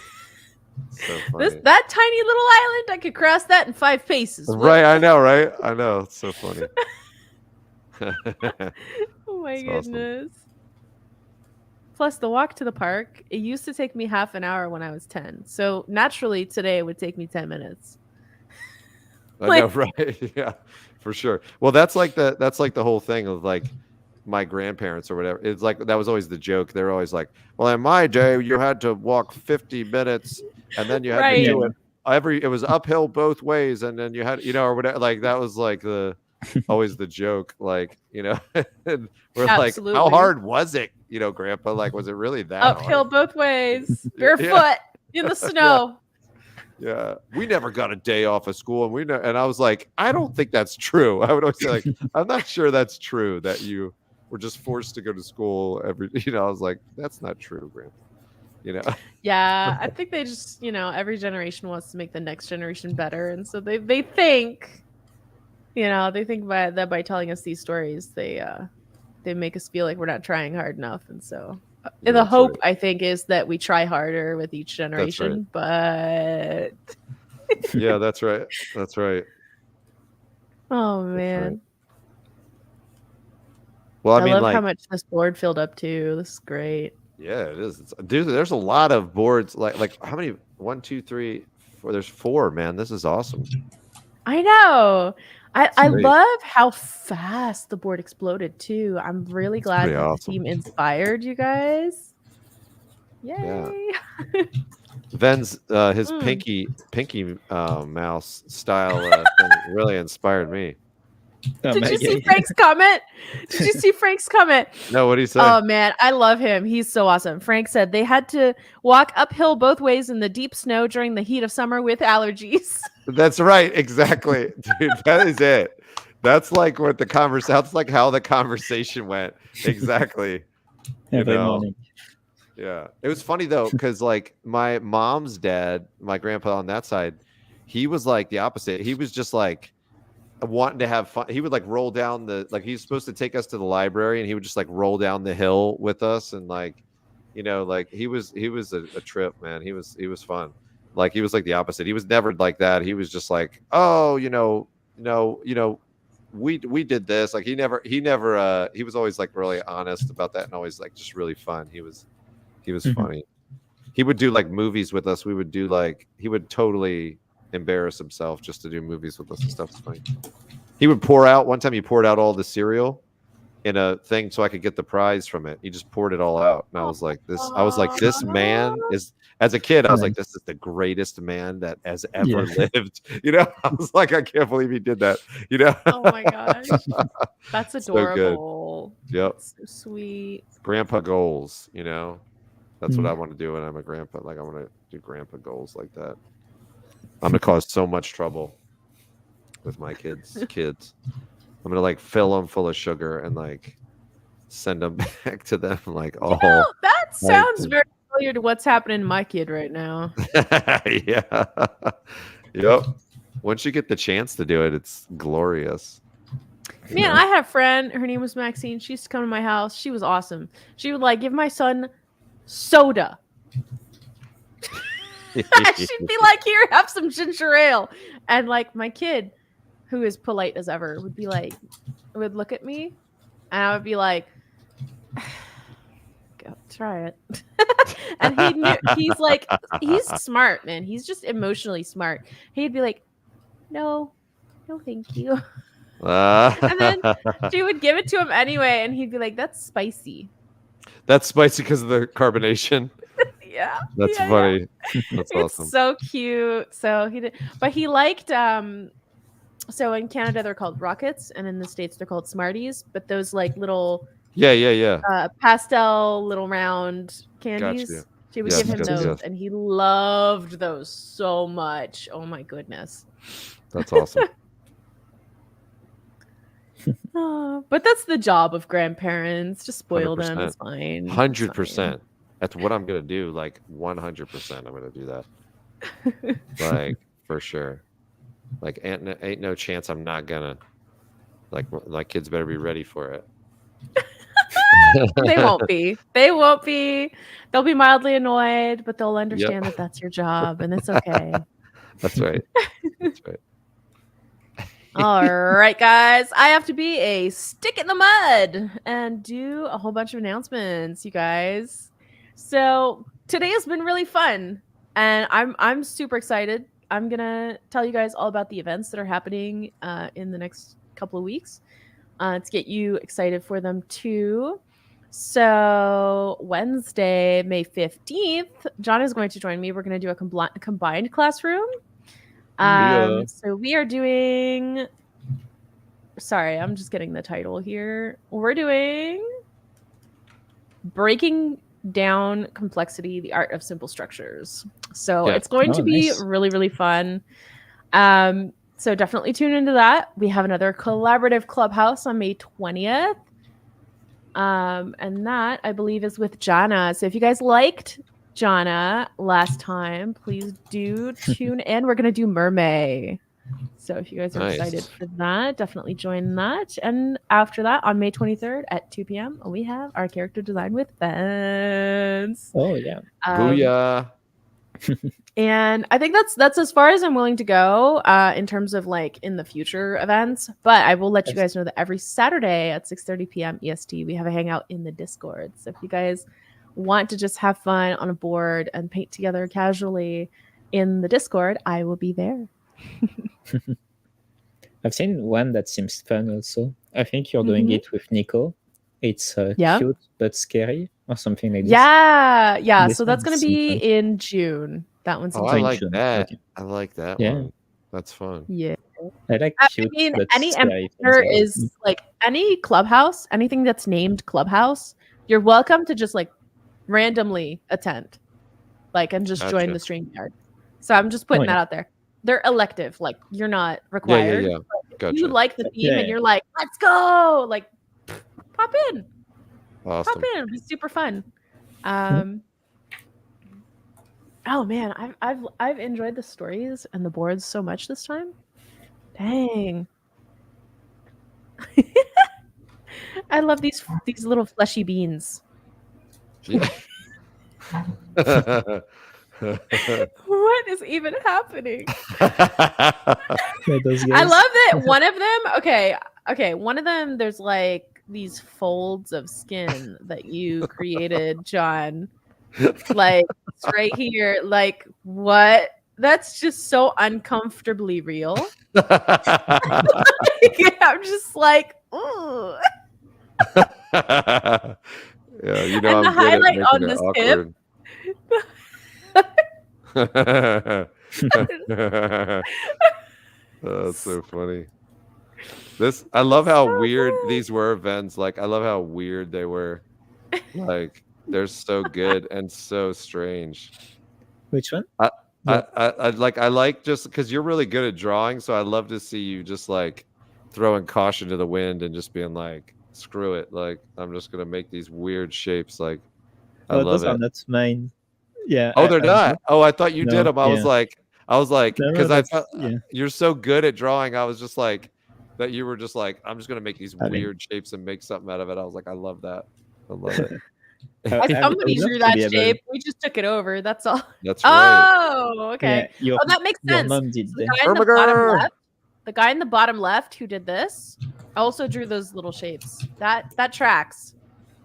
Speaker 3: So funny.
Speaker 1: That tiny little island, I could cross that in 5 paces.
Speaker 3: Right, I know, right? I know. It's so funny.
Speaker 1: Oh my goodness. Awesome. Plus, the walk to the park, it used to take me half an hour when I was 10. So naturally, today it would take me 10 minutes.
Speaker 3: I know, right? Yeah, for sure. Well, that's like the whole thing of like my grandparents or whatever. It's like that was always the joke. They're always like, well, in my day, you had to walk 50 minutes and then you had to do it it was uphill both ways, and then you had or whatever. Like that was like always the joke. Like we're like, how hard was it? Grandpa, like, was it really that
Speaker 1: uphill
Speaker 3: hard?
Speaker 1: Both ways, barefoot in the snow?
Speaker 3: Yeah, we never got a day off of school, and and I was like, I don't think that's true. I would always say, like, I'm not sure that's true that you were just forced to go to school every. I was like, that's not true, Grandpa.
Speaker 1: Yeah, I think they just, every generation wants to make the next generation better, and so they think, they think by telling us these stories, they make us feel like we're not trying hard enough, and so. The hope, right. I think, is that we try harder with each generation, but
Speaker 3: yeah, that's right. That's right.
Speaker 1: Oh man. Right.
Speaker 3: Well,
Speaker 1: I love how much this board filled up too. This is great.
Speaker 3: Yeah, it is. Dude, there's a lot of boards. Like how many? 1, 2, 3, 4. There's 4. Man, this is awesome.
Speaker 1: I know. I love how fast the board exploded too. I'm really glad that the team inspired you guys. Yay! Yeah.
Speaker 3: Ven's his pinky mouse style thing really inspired me.
Speaker 1: Did you see Frank's comment?
Speaker 3: No, what did he say?
Speaker 1: Oh man, I love him. He's so awesome. Frank said they had to walk uphill both ways in the deep snow during the heat of summer with allergies.
Speaker 3: That's right, exactly, dude. That is it. That's like what the conversation. That's like how the conversation went. Exactly.
Speaker 2: Every morning.
Speaker 3: Yeah, it was funny though, because like my mom's dad, my grandpa on that side, he was like the opposite. He was just like wanting to have fun. He would like roll down he's supposed to take us to the library, and he would just like roll down the hill with us, and like he was a trip, man. He was fun. Like he was like the opposite. He was never like that. He was just like, oh, we did this. Like he was always like really honest about that, and always like just really fun. He was funny. He would do like movies with us. We would do he would totally embarrass himself just to do movies with us and stuff. It's funny. He would one time he poured out all the cereal in a thing so I could get the prize from it. He just poured it all out. And I was like, this man is, as a kid, I was like, this is the greatest man that has ever lived. I was like, I can't believe he did that.
Speaker 1: Oh my gosh. That's adorable.
Speaker 3: So good. Yep.
Speaker 1: That's so sweet.
Speaker 3: Grandpa goals, That's what I want to do when I'm a grandpa. Like I want to do grandpa goals like that. I'm gonna cause so much trouble with my kids. I'm gonna like fill them full of sugar and like send them back to them like all.
Speaker 1: That sounds very familiar to what's happening to my kid right now.
Speaker 3: Yeah. Yep. Once you get the chance to do it, it's glorious.
Speaker 1: Man, I had a friend. Her name was Maxine. She used to come to my house. She was awesome. She would like give my son soda. She'd be like, here, have some ginger ale. And like my kid, who is polite as ever, would look at me and I would be like, go try it. And he's smart, man. He's just emotionally smart. He'd be like, no, thank you. And then she would give it to him anyway, and he'd be like, that's spicy.
Speaker 3: That's spicy because of the carbonation.
Speaker 1: Yeah.
Speaker 3: That's funny.
Speaker 1: Yeah.
Speaker 3: That's awesome.
Speaker 1: It's so cute. So he liked So in Canada they're called rockets, and in the States they're called Smarties. But those like little pastel little round candies.
Speaker 3: Gotcha.
Speaker 1: She would give him those, and he loved those so much. Oh my goodness.
Speaker 3: That's awesome.
Speaker 1: But that's the job of grandparents. Just spoil
Speaker 3: 100%.
Speaker 1: them. It's fine.
Speaker 3: 100%. That's what I'm gonna do. Like 100%, I'm gonna do that. Like for sure. Like ain't no chance I'm not gonna. Like my kids better be ready for it.
Speaker 1: They won't be. They won't be. They'll be mildly annoyed, but they'll understand that that's your job, and it's okay.
Speaker 3: That's right. That's right.
Speaker 1: All right, guys. I have to be a stick in the mud and do a whole bunch of announcements, you guys. So today has been really fun, and I'm super excited. I'm gonna tell you guys all about the events that are happening in the next couple of weeks to get you excited for them too. So Wednesday, May 15th, John is going to join me. We're going to do a combined classroom. So we are doing, sorry, I'm just getting the title here. We're doing Breaking Down Complexity, the Art of Simple Structures. So it's going to be really, really fun. So definitely tune into that. We have another collaborative Clubhouse on May 20th. And that, I believe, is with Jana. So if you guys liked Jana last time, please do tune in. We're going to do Mermaid. So if you guys are excited for that, definitely join that. And after that, on May 23rd at 2 p.m., we have our character design with Vance.
Speaker 2: Oh, yeah.
Speaker 3: Booyah.
Speaker 1: And I think that's as far as I'm willing to go in terms of like in the future events. But I will let you guys know that every Saturday at 6:30 p.m. EST, we have a hangout in the Discord. So if you guys want to just have fun on a board and paint together casually in the Discord, I will be there.
Speaker 2: I've seen one that seems fun also. I think you're doing it with Nico. It's cute but scary or something like this.
Speaker 1: Yeah. So that's going to be in June. That one's in June.
Speaker 3: I like that. Okay. I like that one. That's fun.
Speaker 1: Yeah.
Speaker 2: I like cute but
Speaker 1: any
Speaker 2: scary.
Speaker 1: Is like any Clubhouse, anything that's named Clubhouse, you're welcome to just like randomly attend. Like and just join the StreamYard. So I'm just putting that out there. They're elective. Like you're not required.
Speaker 3: Yeah. Gotcha.
Speaker 1: You like the theme and you're like, let's go. Like pop in.
Speaker 3: Awesome.
Speaker 1: Pop in. It'll be super fun. Oh man, I've enjoyed the stories and the boards so much this time. Dang. I love these little fleshy beans.
Speaker 3: Yeah.
Speaker 1: What is even happening?
Speaker 2: I
Speaker 1: love that one of them. Okay, one of them there's like these folds of skin that you created, John. Like right here, like what? That's just so uncomfortably real. I'm just like, ooh.
Speaker 3: Yeah, you know,
Speaker 1: and
Speaker 3: I'm
Speaker 1: the highlight on
Speaker 3: this
Speaker 1: hip.
Speaker 3: That's so funny. I love how weird these were events. Like, I love how weird they were. Like, they're so good and so strange.
Speaker 2: Which one?
Speaker 3: I like just because you're really good at drawing, so I love to see you just like throwing caution to the wind and just being like, screw it. Like, I'm just gonna make these weird shapes. Like, I love
Speaker 2: those
Speaker 3: it.
Speaker 2: Are not mine. Yeah.
Speaker 3: Oh, they're not. Oh, I thought you did them. I was like, because I thought you're so good at drawing. I was just like, that you were just like, I'm just gonna make these weird shapes and make something out of it. I was like, I love that. I love it.
Speaker 1: Somebody drew that shape. We just took it over. That's all.
Speaker 3: That's right.
Speaker 1: Oh, okay.
Speaker 2: Yeah,
Speaker 1: that makes sense.
Speaker 2: Your mom did
Speaker 1: The guy in the bottom left who did this also drew those little shapes. That tracks.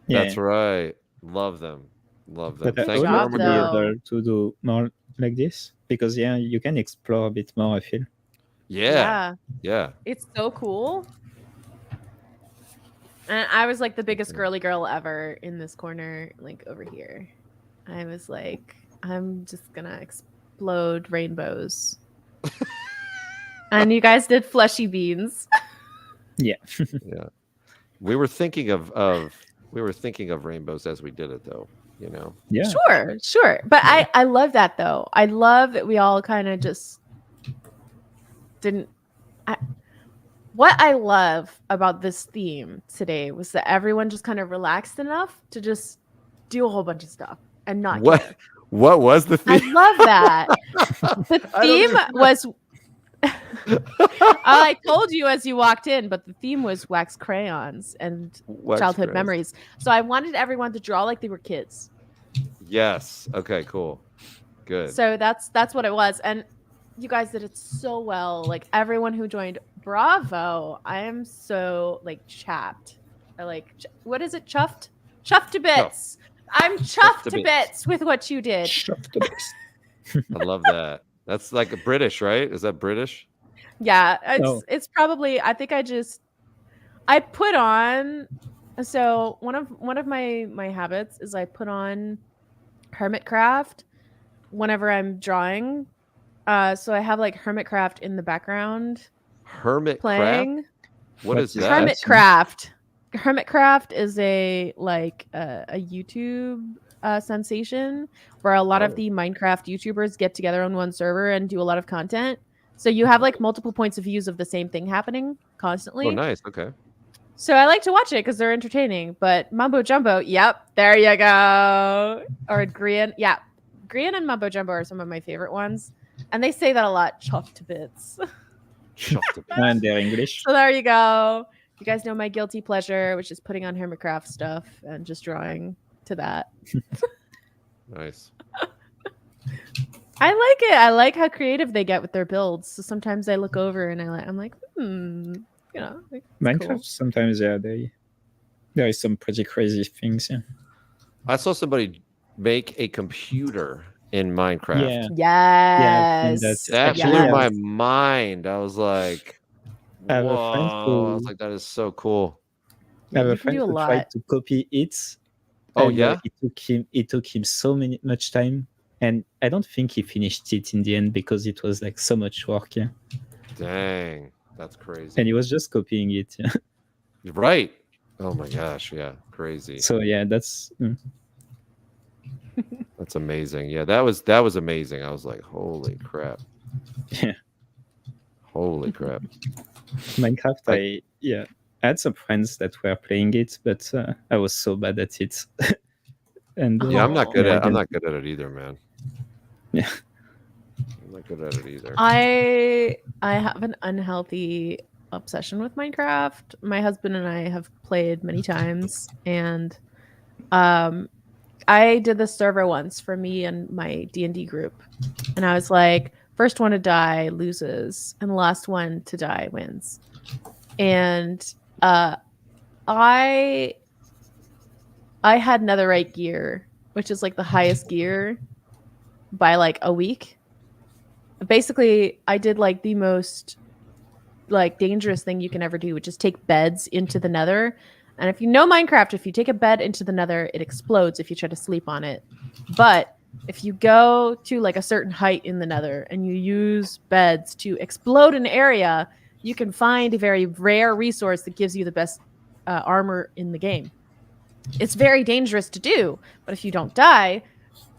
Speaker 2: Yeah.
Speaker 3: That's right. Love them. Love them.
Speaker 2: But
Speaker 3: Thank
Speaker 2: I would love
Speaker 3: you.
Speaker 2: to be able to do more like this because you can explore a bit more, I feel.
Speaker 3: Yeah.
Speaker 1: It's so cool. And I was like the biggest girly girl ever in this corner, like over here. I was like, I'm just gonna explode rainbows. And you guys did fleshy beans.
Speaker 2: Yeah.
Speaker 3: Yeah. We were thinking of rainbows as we did it, though. You know.
Speaker 2: Yeah.
Speaker 1: Sure. But yeah. I love that though. I love that we all kind of just didn't. What I love about this theme today was that everyone just kind of relaxed enough to just do a whole bunch of stuff and not care.
Speaker 3: What was the theme?
Speaker 1: I love that. The theme was. I told you as you walked in, but the theme was wax crayons and childhood memories. So I wanted everyone to draw like they were kids.
Speaker 3: Yes. Okay. Cool. Good.
Speaker 1: So that's what it was, and you guys did it so well. Like everyone who joined, bravo! I am so like chapped. I like what is it? Chuffed to bits. I'm chuffed to bits with what you did.
Speaker 2: Chuffed to bits.
Speaker 3: I love that. That's like a British, right? Is that British?
Speaker 1: Yeah, it's probably. I think I put on. So one of my habits is I put on Hermitcraft whenever I'm drawing. So I have like Hermitcraft in the background.
Speaker 3: Hermitcraft
Speaker 1: playing.
Speaker 3: What is that?
Speaker 1: Hermitcraft is a YouTube sensation where a lot of the Minecraft YouTubers get together on one server and do a lot of content. So you have like multiple points of views of the same thing happening constantly.
Speaker 3: Oh, nice. Okay.
Speaker 1: So I like to watch it because they're entertaining. But Mumbo Jumbo, yep, there you go. Or Grian, yeah. Grian and Mumbo Jumbo are some of my favorite ones. And they say that a lot, chuffed to bits.
Speaker 3: Chuffed to bits.
Speaker 2: And they're English.
Speaker 1: So there you go. You guys know my guilty pleasure, which is putting on Hermitcraft stuff and just drawing to that.
Speaker 3: Nice.
Speaker 1: I like it. I like how creative they get with their builds. So sometimes I look over and I'm like, you know, like,
Speaker 2: Minecraft
Speaker 1: cool.
Speaker 2: Sometimes, yeah, there is some pretty crazy things. Yeah.
Speaker 3: I saw somebody make a computer in Minecraft.
Speaker 1: Yeah. Yes.
Speaker 3: That blew my mind. I was like, whoa. I was like, that is so cool.
Speaker 2: I have a friend who tried to copy it.
Speaker 3: Oh, yeah?
Speaker 2: It took him much time. And I don't think he finished it in the end because it was like so much work. Yeah.
Speaker 3: Dang. That's crazy.
Speaker 2: And he was just copying it. Yeah.
Speaker 3: Right. Oh my gosh. Yeah. Crazy.
Speaker 2: So yeah, that's
Speaker 3: that's amazing. Yeah, that was amazing. I was like, holy crap.
Speaker 2: Yeah.
Speaker 3: Holy crap.
Speaker 2: Minecraft, I had some friends that were playing it, but I was so bad at it. And
Speaker 3: yeah, I'm not good at it either, man.
Speaker 2: Yeah.
Speaker 3: I'm not good at it either.
Speaker 1: I have an unhealthy obsession with Minecraft. My husband and I have played many times, and I did the server once for me and my D&D group, and I was like, first one to die loses, and the last one to die wins. And I had netherite gear, which is like the highest gear by like a week. Basically, I did like the most like dangerous thing you can ever do, which is take beds into the nether. And if you know Minecraft, if you take a bed into the nether, it explodes if you try to sleep on it. But if you go to like a certain height in the nether and you use beds to explode an area, you can find a very rare resource that gives you the best armor in the game. It's very dangerous to do, but if you don't die,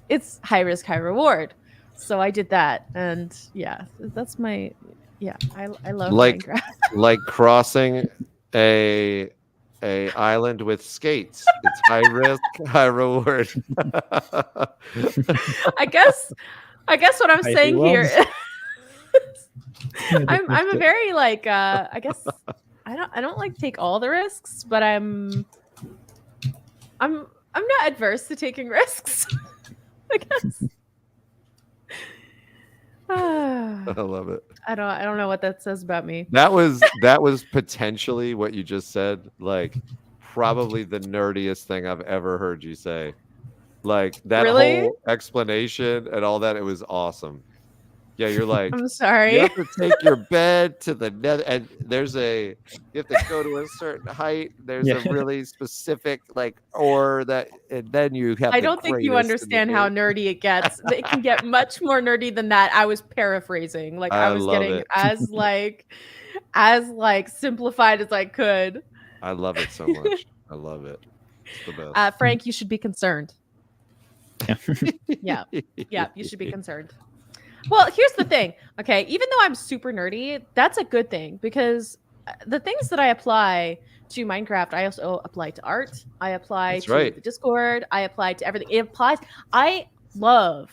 Speaker 1: it's high risk, high reward. So I did that, and yeah, that's my I love Minecraft.
Speaker 3: Like crossing a island with skates. It's high risk, high reward.
Speaker 1: I guess what I'm saying here is I'm a very like I guess I don't like take all the risks, but I'm not adverse to taking risks. I guess.
Speaker 3: I love it.
Speaker 1: I don't know what that says about me.
Speaker 3: That was potentially what you just said, like probably the nerdiest thing I've ever heard you say. Like that whole explanation and all that, it was awesome. Yeah, you're like,
Speaker 1: I'm sorry.
Speaker 3: You have to take your bed to the nether, and you have to go to a certain height. There's a really specific ore and then you have.
Speaker 1: I don't think you understand how nerdy it gets. It can get much more nerdy than that. I was paraphrasing. Like I was getting
Speaker 3: it.
Speaker 1: as simplified as I could.
Speaker 3: I love it so much. I love it. It's the best.
Speaker 1: Frank, you should be concerned. Yeah, you should be concerned. Well, here's the thing. Okay, even though I'm super nerdy, that's a good thing because the things that I apply to Minecraft, I also apply to art. I apply to the Discord. I apply to everything. It applies. I love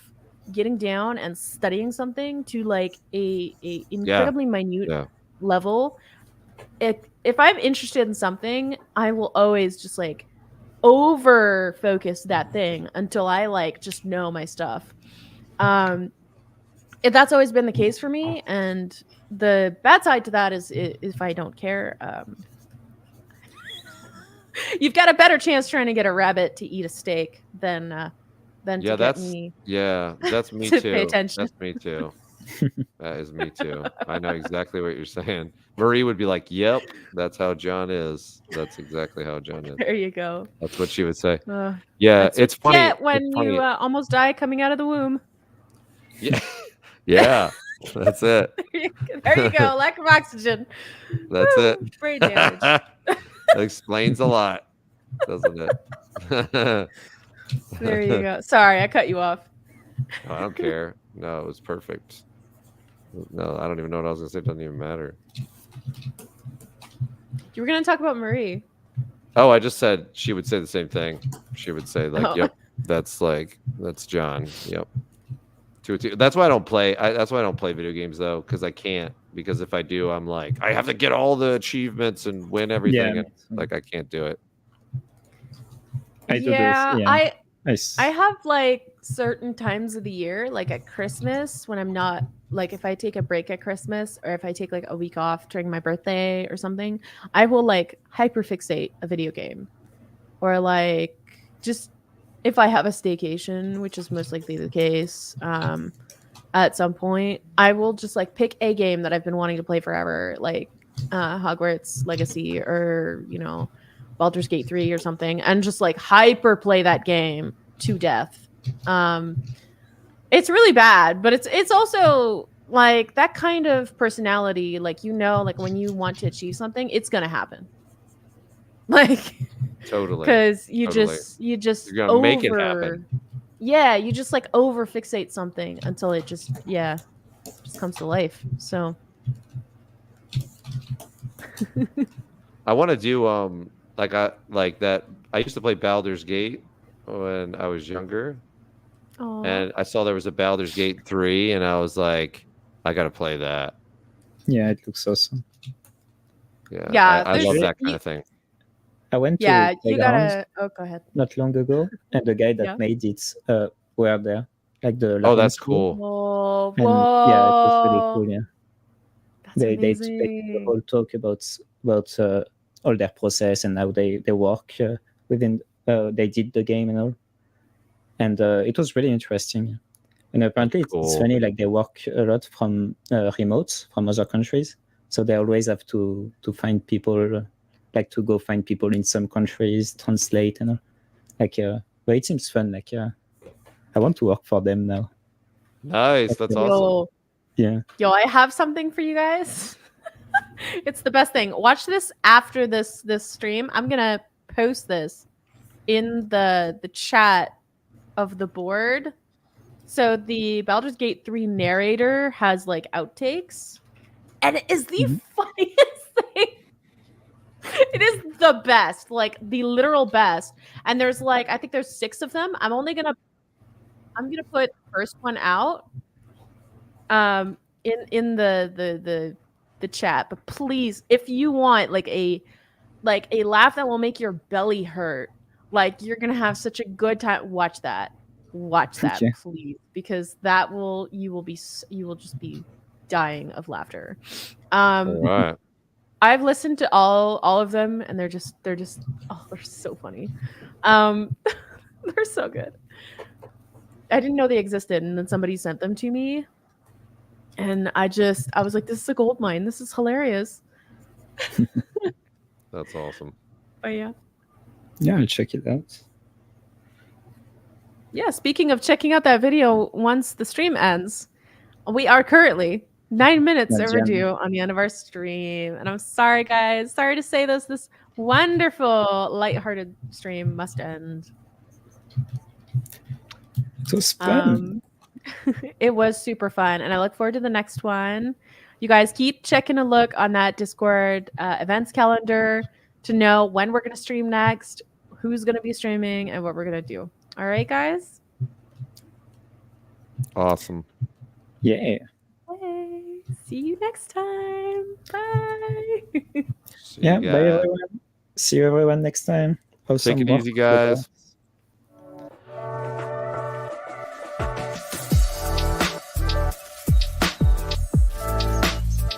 Speaker 1: getting down and studying something to like a incredibly minute level. If I'm interested in something, I will always just like over focus that thing until I like just know my stuff. That's always been the case for me, and the bad side to that is if I don't care, you've got a better chance trying to get a rabbit to eat a steak than to get me.
Speaker 3: Yeah, that's me
Speaker 1: to
Speaker 3: too.
Speaker 1: Pay attention.
Speaker 3: That's me too. That is me too. I know exactly what you're saying. Marie would be like, "Yep, that's how John is. That's exactly how John is."
Speaker 1: There you go.
Speaker 3: That's what she would say. Yeah, it's funny.
Speaker 1: When you almost die coming out of the womb.
Speaker 3: Yeah. Yeah, that's it.
Speaker 1: There you go. Lack of oxygen.
Speaker 3: That's it.
Speaker 1: Brain damage.
Speaker 3: That explains a lot, doesn't it?
Speaker 1: There you go. Sorry, I cut you off.
Speaker 3: I don't care. No, it was perfect. No, I don't even know what I was going to say. It doesn't even matter.
Speaker 1: You were going to talk about Marie.
Speaker 3: Oh, I just said she would say the same thing. She would say yep, that's John. Yep. That's why I don't play. That's why I don't play video games though, because I can't. Because if I do, I'm like, I have to get all the achievements and win everything.
Speaker 2: Yeah.
Speaker 3: And, I can't do it.
Speaker 1: I have like certain times of the year, like at Christmas, when I'm not like if I take a break at Christmas or if I take like a week off during my birthday or something, I will like hyperfixate a video game, or like just. If I have a staycation, which is most likely the case, at some point, I will just like pick a game that I've been wanting to play forever, like Hogwarts Legacy or Baldur's Gate 3 or something, and just like hyper play that game to death. It's really bad, but it's also like that kind of personality, like like when you want to achieve something, it's gonna happen. Like
Speaker 3: totally,
Speaker 1: because you just
Speaker 3: you're make it happen.
Speaker 1: Yeah, you just like over fixate something until it just comes to life. So
Speaker 3: I want to do that. I used to play Baldur's Gate when I was younger.
Speaker 1: Aww.
Speaker 3: And I saw there was a Baldur's Gate 3, and I was like, I gotta play that.
Speaker 2: Yeah, it looks awesome.
Speaker 3: Yeah, I love that kind of thing.
Speaker 2: I went to
Speaker 1: you gotta. Oh, go ahead.
Speaker 2: Not long ago, and the guy that made it were there, like the.
Speaker 3: Oh, that's cool.
Speaker 1: Whoa!
Speaker 2: And, yeah, it was really cool. Yeah,
Speaker 1: that's
Speaker 2: they all talk about all their process and how they work within. They did the game and all, and it was really interesting. And apparently, it's funny. Like they work a lot from remote from other countries, so they always have to find people. Like to go find people in some countries, translate and all. But it seems fun. I want to work for them now.
Speaker 3: Nice, that's awesome.
Speaker 2: Yeah.
Speaker 1: Yo, I have something for you guys. It's the best thing. Watch this after this stream. I'm gonna post this in the chat of the board. So the Baldur's Gate 3 narrator has like outtakes, and it is the funniest thing. It is the best, like the literal best. And there's like, I think there's 6 of them. I'm gonna put the first one out in the chat. But please, if you want like a laugh that will make your belly hurt, like you're gonna have such a good time, watch that, please, because you will just be dying of laughter.
Speaker 3: All right.
Speaker 1: I've listened to all of them, and they're so funny. They're so good. I didn't know they existed, and then somebody sent them to me. And I was like, this is a gold mine. This is hilarious.
Speaker 3: That's awesome.
Speaker 1: But yeah.
Speaker 2: Yeah, I'll check it out.
Speaker 1: Yeah, speaking of checking out that video once the stream ends, we are currently 9 minutes overdue on the end of our stream. And I'm sorry, guys. Sorry to say this wonderful, lighthearted stream must end.
Speaker 2: It was fun.
Speaker 1: It was super fun. And I look forward to the next one. You guys keep checking a look on that Discord events calendar to know when we're going to stream next, who's going to be streaming, and what we're going to do. All right, guys?
Speaker 3: Awesome.
Speaker 2: Yeah.
Speaker 1: Hey, see you next time. Bye.
Speaker 2: Bye everyone. See you everyone next time.
Speaker 3: Take it easy, guys.